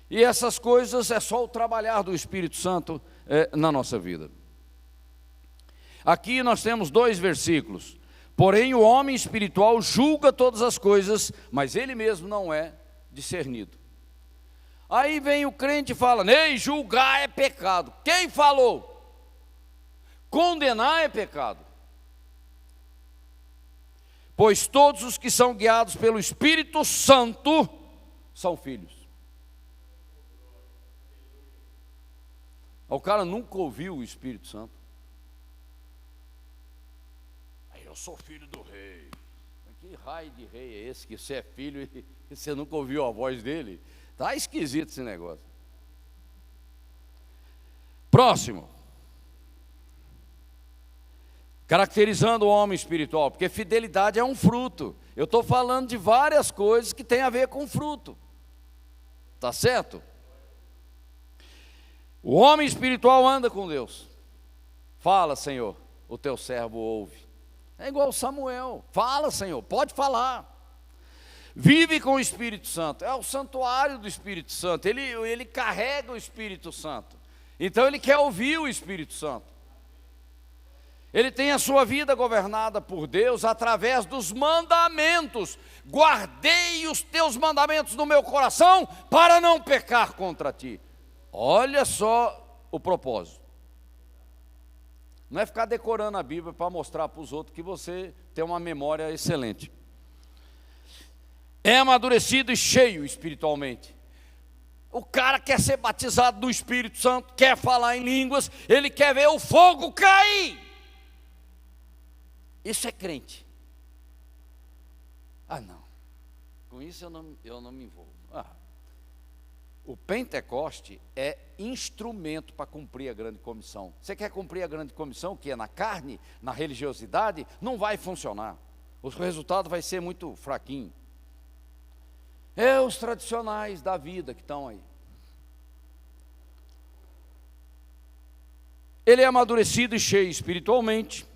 E essas coisas é só o trabalhar do Espírito Santo na nossa vida. Aqui nós temos 2 versículos. Porém o homem espiritual julga todas as coisas, mas ele mesmo não é discernido. Aí vem o crente e fala: ei, julgar é pecado. Quem falou? Condenar é pecado. Pois todos os que são guiados pelo Espírito Santo são filhos. O cara nunca ouviu o Espírito Santo. Eu sou filho do rei. Que raio de rei é esse que você é filho e você nunca ouviu a voz dele? Está esquisito esse negócio. Próximo. Caracterizando o homem espiritual, porque fidelidade é um fruto. Eu estou falando de várias coisas que tem a ver com fruto. Tá certo? O homem espiritual anda com Deus. Fala, Senhor, o teu servo ouve. É igual Samuel. Fala, Senhor, pode falar. Vive com o Espírito Santo. É o santuário do Espírito Santo. Ele carrega o Espírito Santo. Então ele quer ouvir o Espírito Santo. Ele tem a sua vida governada por Deus através dos mandamentos. Guardei os teus mandamentos no meu coração para não pecar contra ti. Olha só o propósito. Não é ficar decorando a Bíblia para mostrar para os outros que você tem uma memória excelente. É amadurecido e cheio espiritualmente. O cara quer ser batizado do Espírito Santo, quer falar em línguas, ele quer ver o fogo cair. Isso é crente. Não, com isso eu não me envolvo. O Pentecoste é instrumento para cumprir a grande comissão. Você quer cumprir a grande comissão, o que é na carne, na religiosidade? Não vai funcionar. O resultado vai ser muito fraquinho. É os tradicionais da vida que estão aí. Ele é amadurecido e cheio espiritualmente.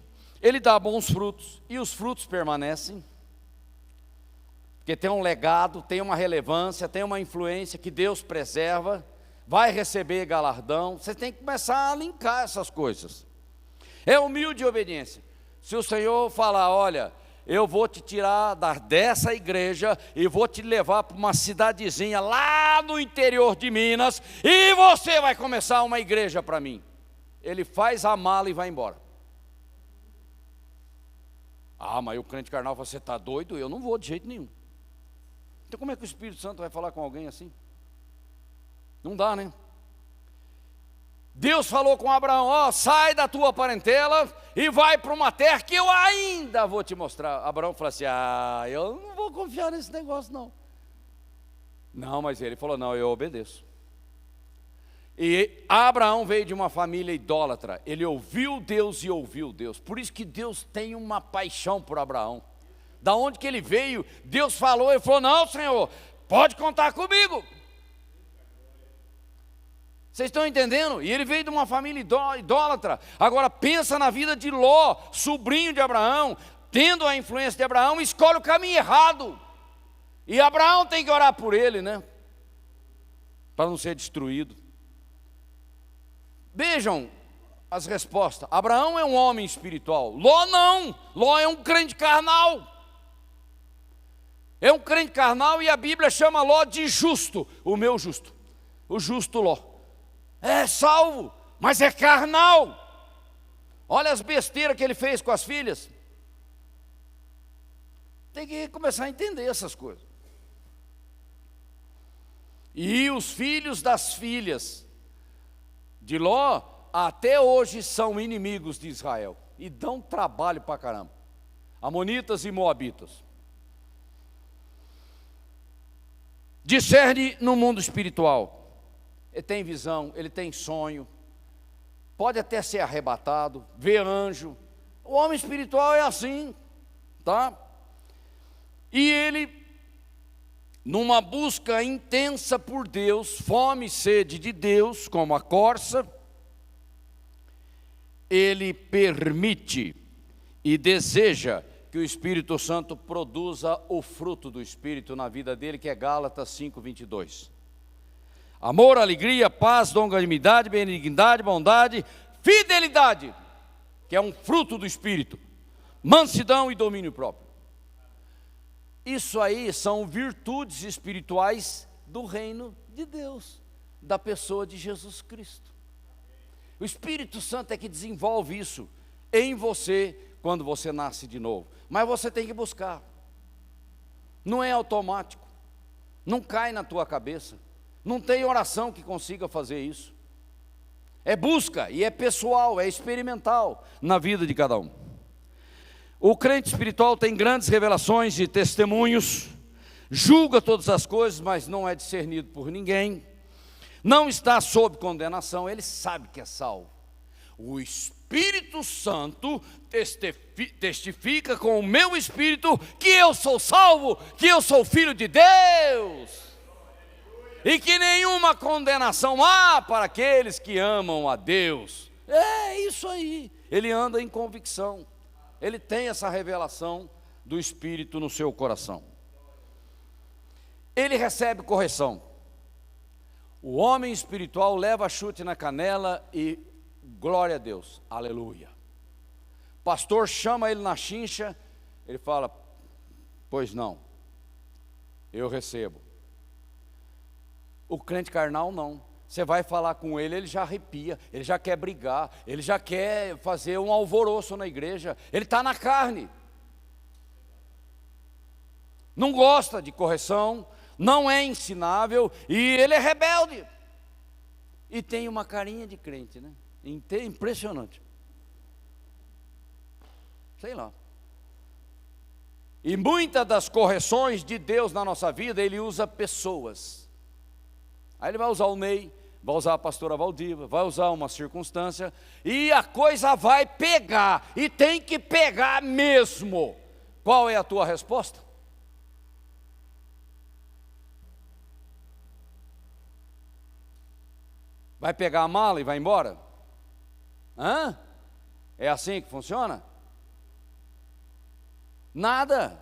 Ele dá bons frutos, e os frutos permanecem. Porque tem um legado, tem uma relevância, tem uma influência que Deus preserva, vai receber galardão. Você tem que começar a linkar essas coisas. É humilde e obediência. Se o Senhor falar: olha, eu vou te tirar dessa igreja e vou te levar para uma cidadezinha lá no interior de Minas, e você vai começar uma igreja para mim. Ele faz a mala e vai embora. Mas o crente carnal fala: você está doido? Eu não vou de jeito nenhum. Então como é que o Espírito Santo vai falar com alguém assim? Não dá, né? Deus falou com Abraão: sai da tua parentela e vai para uma terra que eu ainda vou te mostrar. Abraão falou assim: eu não vou confiar nesse negócio não. Não, mas ele falou: não, eu obedeço. E Abraão veio de uma família idólatra. Ele ouviu Deus e ouviu Deus. Por isso que Deus tem uma paixão por Abraão. Da onde que ele veio, Deus falou, ele falou: não, Senhor, pode contar comigo. Vocês estão entendendo? E ele veio de uma família idólatra. Agora pensa na vida de Ló, sobrinho de Abraão, tendo a influência de Abraão, escolhe o caminho errado. E Abraão tem que orar por ele, né? Para não ser destruído. Vejam as respostas. Abraão é um homem espiritual. Ló não. Ló é um crente carnal. É um crente carnal e a Bíblia chama Ló de justo. O meu justo. O justo Ló. É salvo, mas é carnal. Olha as besteiras que ele fez com as filhas. Tem que começar a entender essas coisas. E os filhos das filhas de Ló, até hoje são inimigos de Israel. E dão trabalho pra caramba. Amonitas e moabitas. Discerne no mundo espiritual. Ele tem visão, ele tem sonho, pode até ser arrebatado, ver anjo. O homem espiritual é assim, tá? E ele, numa busca intensa por Deus, fome e sede de Deus, como a corça, ele permite e deseja que o Espírito Santo produza o fruto do Espírito na vida dele, que é Gálatas 5:22. Amor, alegria, paz, longanimidade, benignidade, bondade, fidelidade, que é um fruto do Espírito, mansidão e domínio próprio. Isso aí são virtudes espirituais do reino de Deus, da pessoa de Jesus Cristo. O Espírito Santo é que desenvolve isso em você quando você nasce de novo. Mas você tem que buscar. Não é automático. Não cai na tua cabeça. Não tem oração que consiga fazer isso. É busca e é pessoal, é experimental na vida de cada um. O crente espiritual tem grandes revelações e testemunhos, julga todas as coisas, mas não é discernido por ninguém, não está sob condenação, ele sabe que é salvo. O Espírito Santo testifica com o meu espírito que eu sou salvo, que eu sou filho de Deus. E que nenhuma condenação há para aqueles que amam a Deus. É isso aí. Ele anda em convicção. Ele tem essa revelação do Espírito no seu coração. Ele recebe correção. O homem espiritual leva chute na canela e glória a Deus. Aleluia. Pastor chama ele na chincha, ele fala: pois não, eu recebo. O crente carnal não. Você vai falar com ele, ele já arrepia, ele já quer brigar, ele já quer fazer um alvoroço na igreja. Ele está na carne. Não gosta de correção, não é ensinável e ele é rebelde. E tem uma carinha de crente, né? Impressionante. Sei lá. E muitas das correções de Deus na nossa vida, Ele usa pessoas. Aí Ele vai usar o Ney, vai usar a pastora Valdiva, vai usar uma circunstância, e a coisa vai pegar, e tem que pegar mesmo. Qual é a tua resposta? Vai pegar a mala e vai embora? Hã? É assim que funciona? Nada.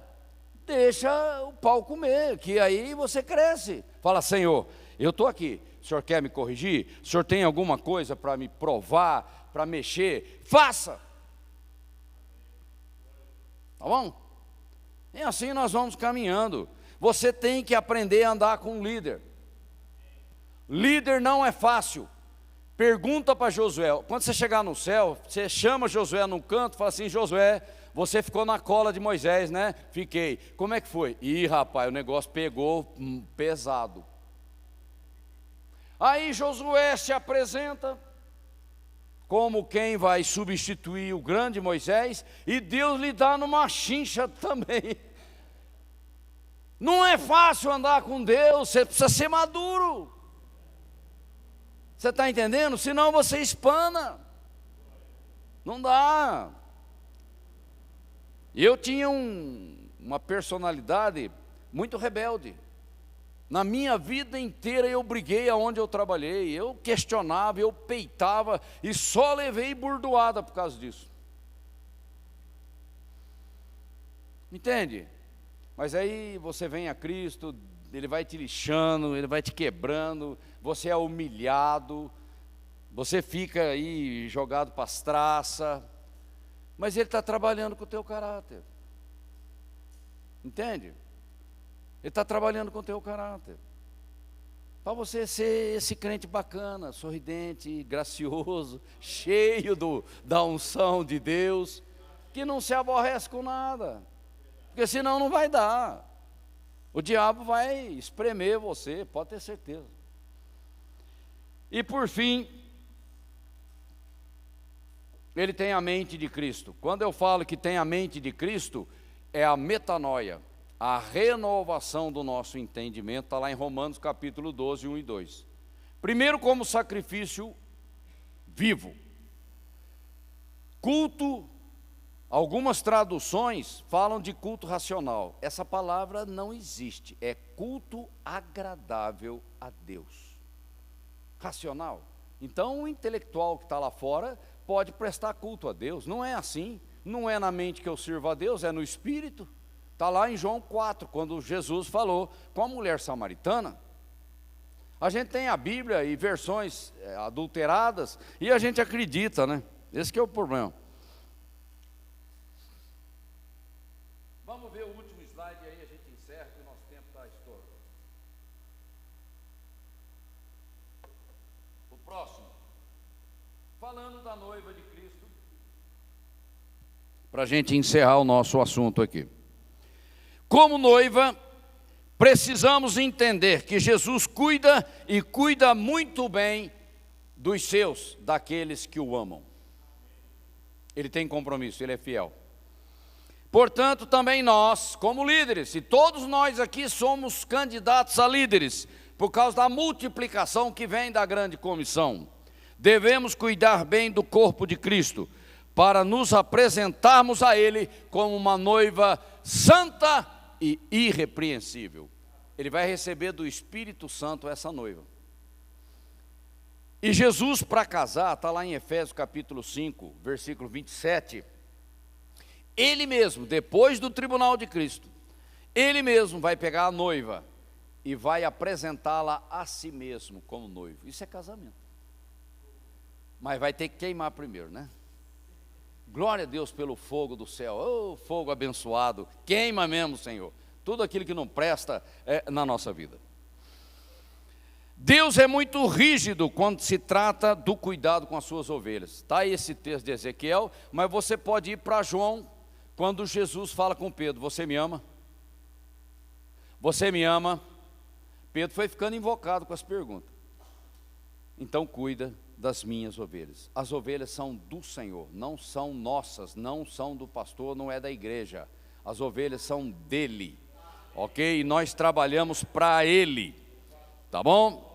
Deixa o pau comer, que aí você cresce. Fala: Senhor, eu estou aqui, o Senhor quer me corrigir? O Senhor tem alguma coisa para me provar, para mexer? Faça. Tá bom? E assim nós vamos caminhando. Você tem que aprender a andar com um líder. Líder não é fácil. Pergunta para Josué. Quando você chegar no céu, você chama Josué num canto e fala assim: Josué, você ficou na cola de Moisés, né? Fiquei. Como é que foi? Ih, rapaz, o negócio pegou pesado. Aí Josué se apresenta como quem vai substituir o grande Moisés, e Deus lhe dá numa chincha também. Não é fácil andar com Deus, você precisa ser maduro. Você está entendendo? Senão você espana. Não dá. Eu tinha uma personalidade muito rebelde. Na minha vida inteira eu briguei aonde eu trabalhei, eu questionava, eu peitava e só levei burdoada por causa disso. Entende? Mas aí você vem a Cristo, Ele vai te lixando, Ele vai te quebrando, você é humilhado, você fica aí jogado para as traças, mas Ele está trabalhando com o teu caráter. Entende? Ele está trabalhando com o teu caráter, para você ser esse crente bacana, sorridente, gracioso, cheio da unção de Deus, que não se aborrece com nada, porque senão não vai dar. O diabo vai espremer você, pode ter certeza. E por fim, ele tem a mente de Cristo. Quando eu falo que tem a mente de Cristo, é a metanoia, a renovação do nosso entendimento, está lá em Romanos capítulo 12, 1 e 2. Primeiro, como sacrifício vivo. Culto, algumas traduções falam de culto racional. Essa palavra não existe, é culto agradável a Deus. Racional. Então, o intelectual que está lá fora pode prestar culto a Deus. Não é assim, não é na mente que eu sirvo a Deus, é no Espírito. Está lá em João 4, quando Jesus falou com a mulher samaritana. A gente tem a Bíblia e versões adulteradas, e a gente acredita, né? Esse que é o problema. Vamos ver o último slide aí, a gente encerra, que o nosso tempo está estourado. O próximo, falando da noiva de Cristo, para a gente encerrar o nosso assunto aqui. Como noiva, precisamos entender que Jesus cuida e cuida muito bem dos seus, daqueles que o amam. Ele tem compromisso, ele é fiel. Portanto, também nós, como líderes, e todos nós aqui somos candidatos a líderes, por causa da multiplicação que vem da grande comissão, devemos cuidar bem do corpo de Cristo, para nos apresentarmos a Ele como uma noiva santa e irrepreensível. Ele vai receber do Espírito Santo essa noiva. E Jesus, para casar, está lá em Efésios capítulo 5, versículo 27, Ele mesmo, depois do tribunal de Cristo, Ele mesmo vai pegar a noiva e vai apresentá-la a si mesmo como noivo. Isso é casamento. Mas vai ter que queimar primeiro, né? Glória a Deus pelo fogo do céu, oh, fogo abençoado, queima mesmo, Senhor, tudo aquilo que não presta na nossa vida. Deus é muito rígido quando se trata do cuidado com as suas ovelhas. Está aí esse texto de Ezequiel, mas você pode ir para João, quando Jesus fala com Pedro: você me ama? Você me ama? Pedro foi ficando invocado com as perguntas. Então cuida das minhas ovelhas. As ovelhas são do Senhor, não são nossas, não são do pastor, não é da igreja. As ovelhas são dele, ok? E nós trabalhamos para ele, tá bom?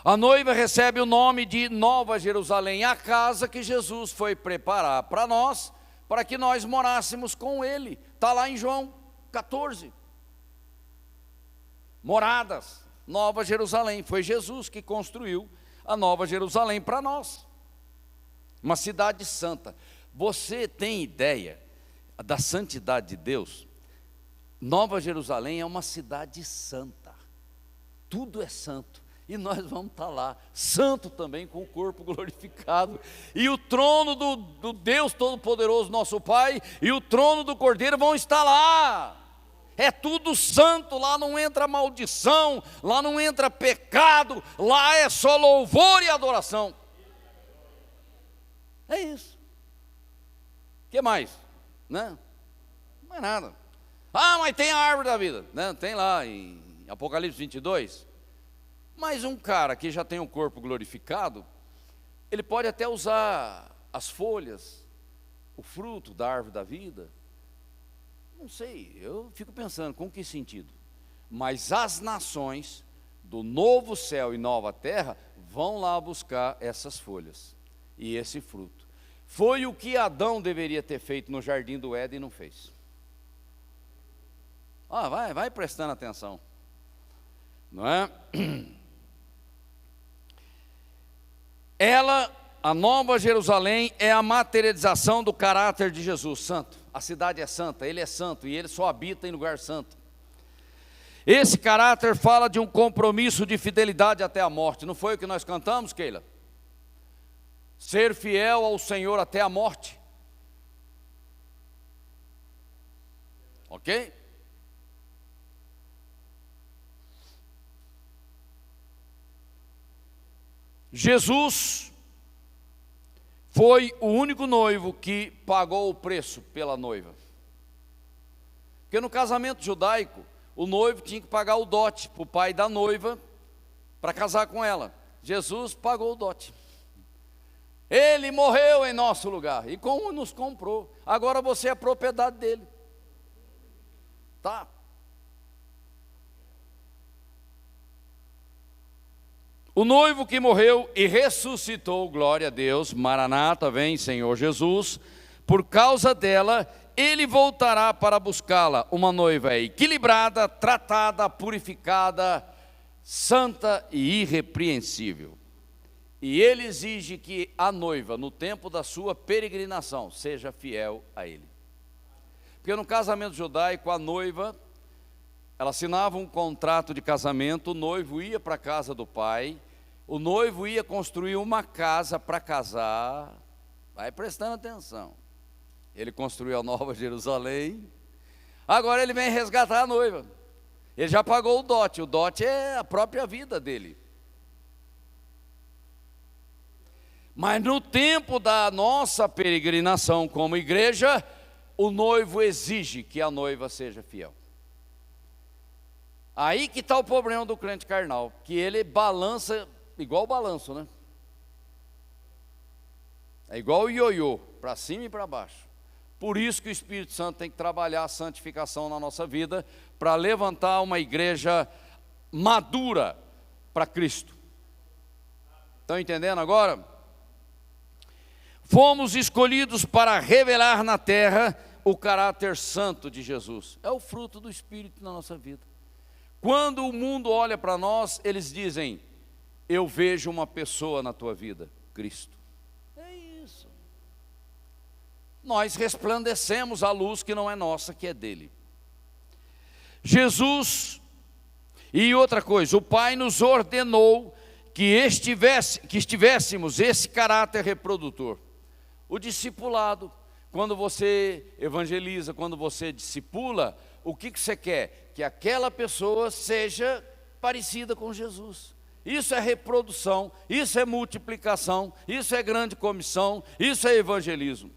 A noiva recebe o nome de Nova Jerusalém, a casa que Jesus foi preparar para nós, para que nós morássemos com ele. Está lá em João 14. Moradas, Nova Jerusalém. Foi Jesus que construiu a Nova Jerusalém para nós, uma cidade santa. Você tem ideia da santidade de Deus? Nova Jerusalém é uma cidade santa, tudo é santo, e nós vamos estar lá, santo também, com o corpo glorificado, e o trono do Deus Todo-Poderoso, nosso Pai, e o trono do Cordeiro vão estar lá. É tudo santo, lá não entra maldição, lá não entra pecado, lá é só louvor e adoração. É isso. O que mais? Né? Não é nada. Ah, mas tem a árvore da vida, né? Tem lá em Apocalipse 22. Mas um cara que já tem um corpo glorificado, ele pode até usar as folhas, o fruto da árvore da vida. Não sei, eu fico pensando, com que sentido? Mas as nações do novo céu e nova terra vão lá buscar essas folhas e esse fruto. Foi o que Adão deveria ter feito no jardim do Éden e não fez. Vai prestando atenção. não é? Ela, a Nova Jerusalém, é a materialização do caráter de Jesus, santo. A cidade é santa, ele é santo e ele só habita em lugar santo. Esse caráter fala de um compromisso de fidelidade até a morte. Não foi o que nós cantamos, Keila? Ser fiel ao Senhor até a morte. Ok? Jesus foi o único noivo que pagou o preço pela noiva. Porque no casamento judaico, o noivo tinha que pagar o dote para o pai da noiva para casar com ela. Jesus pagou o dote. Ele morreu em nosso lugar e como nos comprou. Agora você é propriedade dele. Tá? O noivo que morreu e ressuscitou, glória a Deus, Maranata, vem Senhor Jesus, por causa dela, ele voltará para buscá-la, uma noiva equilibrada, tratada, purificada, santa e irrepreensível. E ele exige que a noiva, no tempo da sua peregrinação, seja fiel a ele. Porque no casamento judaico, a noiva, ela assinava um contrato de casamento, o noivo ia para a casa do pai, o noivo ia construir uma casa para casar, vai prestando atenção. Ele construiu a Nova Jerusalém, agora ele vem resgatar a noiva. Ele já pagou o dote é a própria vida dele. Mas no tempo da nossa peregrinação como igreja, o noivo exige que a noiva seja fiel. Aí que está o problema do crente carnal, que ele balança igual o balanço, né? É igual o ioiô, para cima e para baixo. Por isso que o Espírito Santo tem que trabalhar a santificação na nossa vida, para levantar uma igreja madura para Cristo. Estão entendendo agora? Fomos escolhidos para revelar na terra o caráter santo de Jesus. É o fruto do Espírito na nossa vida. Quando o mundo olha para nós, eles dizem: eu vejo uma pessoa na tua vida, Cristo. É isso. Nós resplandecemos a luz que não é nossa, que é dele. Jesus, e outra coisa, o Pai nos ordenou que estivéssemos esse caráter reprodutor. O discipulado, quando você evangeliza, quando você discipula, o que você quer? Que aquela pessoa seja parecida com Jesus. Isso é reprodução, isso é multiplicação, isso é grande comissão, isso é evangelismo.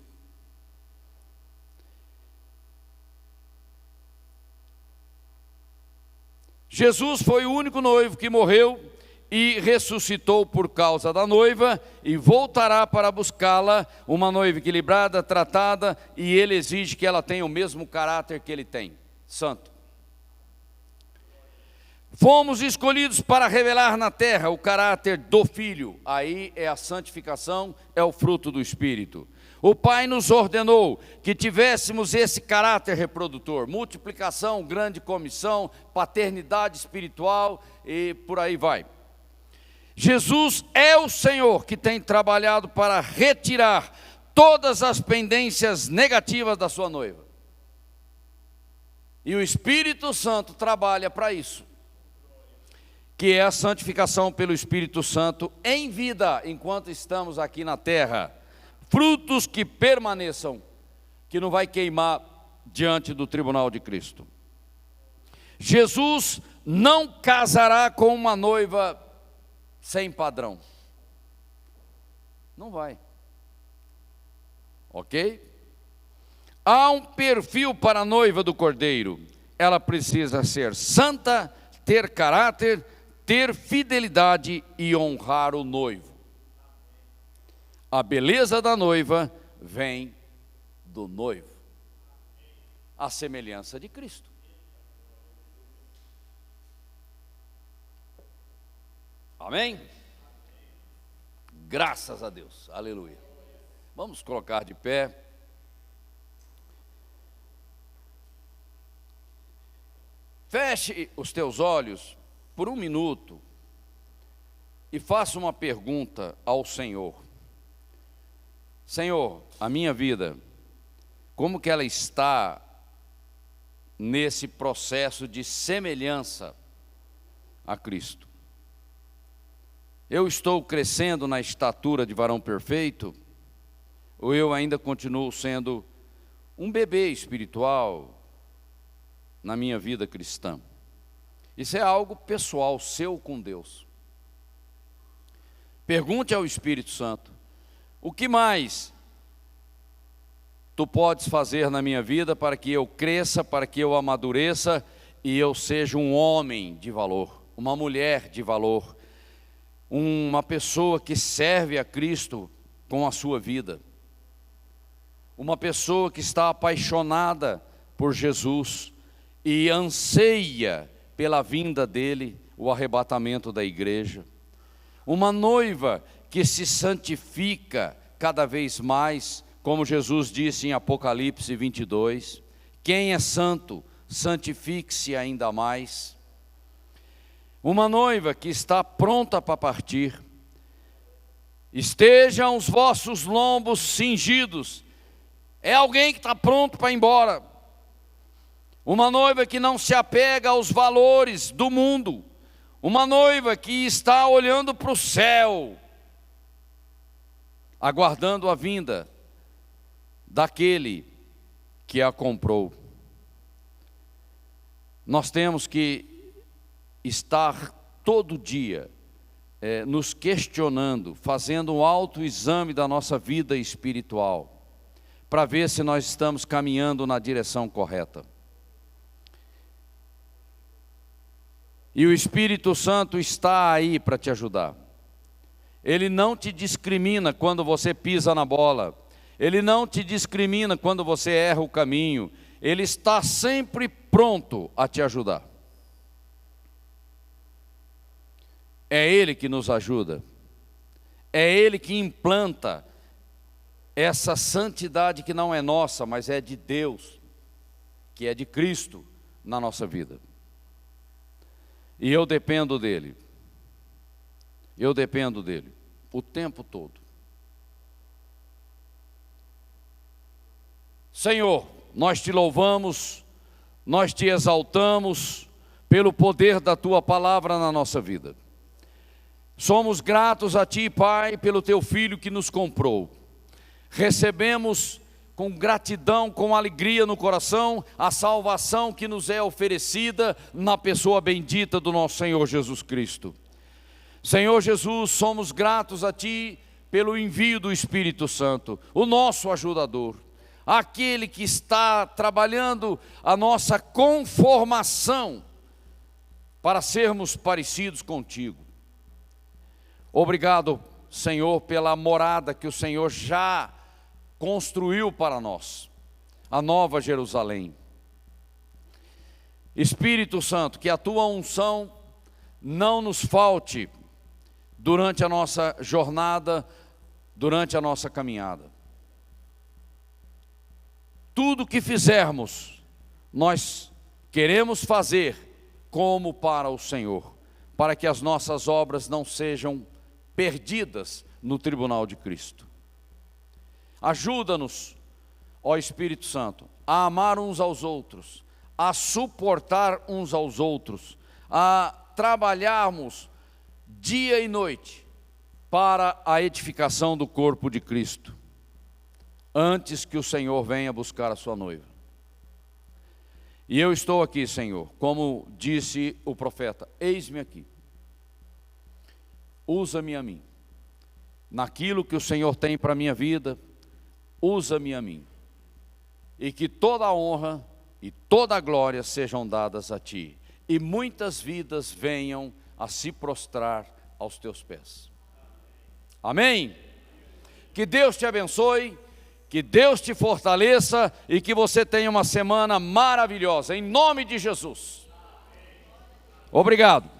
Jesus foi o único noivo que morreu e ressuscitou por causa da noiva e voltará para buscá-la, uma noiva equilibrada, tratada, e ele exige que ela tenha o mesmo caráter que ele tem, santo. Fomos escolhidos para revelar na terra o caráter do Filho. Aí é a santificação, é o fruto do Espírito. O Pai nos ordenou que tivéssemos esse caráter reprodutor, multiplicação, grande comissão, paternidade espiritual e por aí vai. Jesus é o Senhor que tem trabalhado para retirar todas as pendências negativas da sua noiva. E o Espírito Santo trabalha para isso, que é a santificação pelo Espírito Santo em vida, enquanto estamos aqui na terra. Frutos que permaneçam, que não vai queimar diante do tribunal de Cristo. Jesus não casará com uma noiva sem padrão. Não vai. Ok? Há um perfil para a noiva do Cordeiro. Ela precisa ser santa, ter caráter, ter fidelidade e honrar o noivo. A beleza da noiva vem do noivo. A semelhança de Cristo. Amém? Graças a Deus. Aleluia. Vamos colocar de pé. Feche os teus olhos. por um minuto e faça uma pergunta ao Senhor. Senhor, a minha vida, como que ela está nesse processo de semelhança a Cristo? Eu estou crescendo na estatura de varão perfeito? Ou eu ainda continuo sendo um bebê espiritual na minha vida cristã? Isso é algo pessoal, seu com Deus. Pergunte ao Espírito Santo: o que mais tu podes fazer na minha vida para que eu cresça, para que eu amadureça e eu seja um homem de valor, uma mulher de valor, uma pessoa que serve a Cristo com a sua vida, uma pessoa que está apaixonada por Jesus e anseia pela vinda dele, o arrebatamento da igreja, uma noiva que se santifica cada vez mais, como Jesus disse em Apocalipse 22, quem é santo, santifique-se ainda mais. Uma noiva que está pronta para partir. Estejam os vossos lombos cingidos. É alguém que está pronto para ir embora. Uma noiva que não se apega aos valores do mundo. Uma noiva que está olhando para o céu, aguardando a vinda daquele que a comprou. Nós temos que estar todo dia nos questionando, fazendo um autoexame da nossa vida espiritual, para ver se nós estamos caminhando na direção correta. E o Espírito Santo está aí para te ajudar. Ele não te discrimina quando você pisa na bola. Ele não te discrimina quando você erra o caminho. Ele está sempre pronto a te ajudar. É Ele que nos ajuda. É Ele que implanta essa santidade que não é nossa, mas é de Deus, que é de Cristo na nossa vida. E eu dependo dEle. Eu dependo dEle o tempo todo. Senhor, nós te louvamos, nós te exaltamos pelo poder da tua palavra na nossa vida. Somos gratos a ti, Pai, pelo teu Filho que nos comprou. Recebemos com gratidão, com alegria no coração, a salvação que nos é oferecida na pessoa bendita do nosso Senhor Jesus Cristo. Senhor Jesus, somos gratos a ti pelo envio do Espírito Santo, o nosso ajudador, aquele que está trabalhando a nossa conformação para sermos parecidos contigo. Obrigado, Senhor, pela morada que o Senhor já construiu para nós, a Nova Jerusalém. Espírito Santo, que a tua unção não nos falte durante a nossa jornada, durante a nossa caminhada. Tudo que fizermos, nós queremos fazer como para o Senhor, para que as nossas obras não sejam perdidas no tribunal de Cristo. Ajuda-nos, ó Espírito Santo, a amar uns aos outros, a suportar uns aos outros, a trabalharmos dia e noite para a edificação do corpo de Cristo, antes que o Senhor venha buscar a sua noiva. E eu estou aqui, Senhor, como disse o profeta, eis-me aqui, usa-me a mim, naquilo que o Senhor tem para a minha vida, usa-me a mim, e que toda a honra e toda a glória sejam dadas a ti, e muitas vidas venham a se prostrar aos teus pés. Amém? Que Deus te abençoe, que Deus te fortaleça e que você tenha uma semana maravilhosa, em nome de Jesus. Obrigado.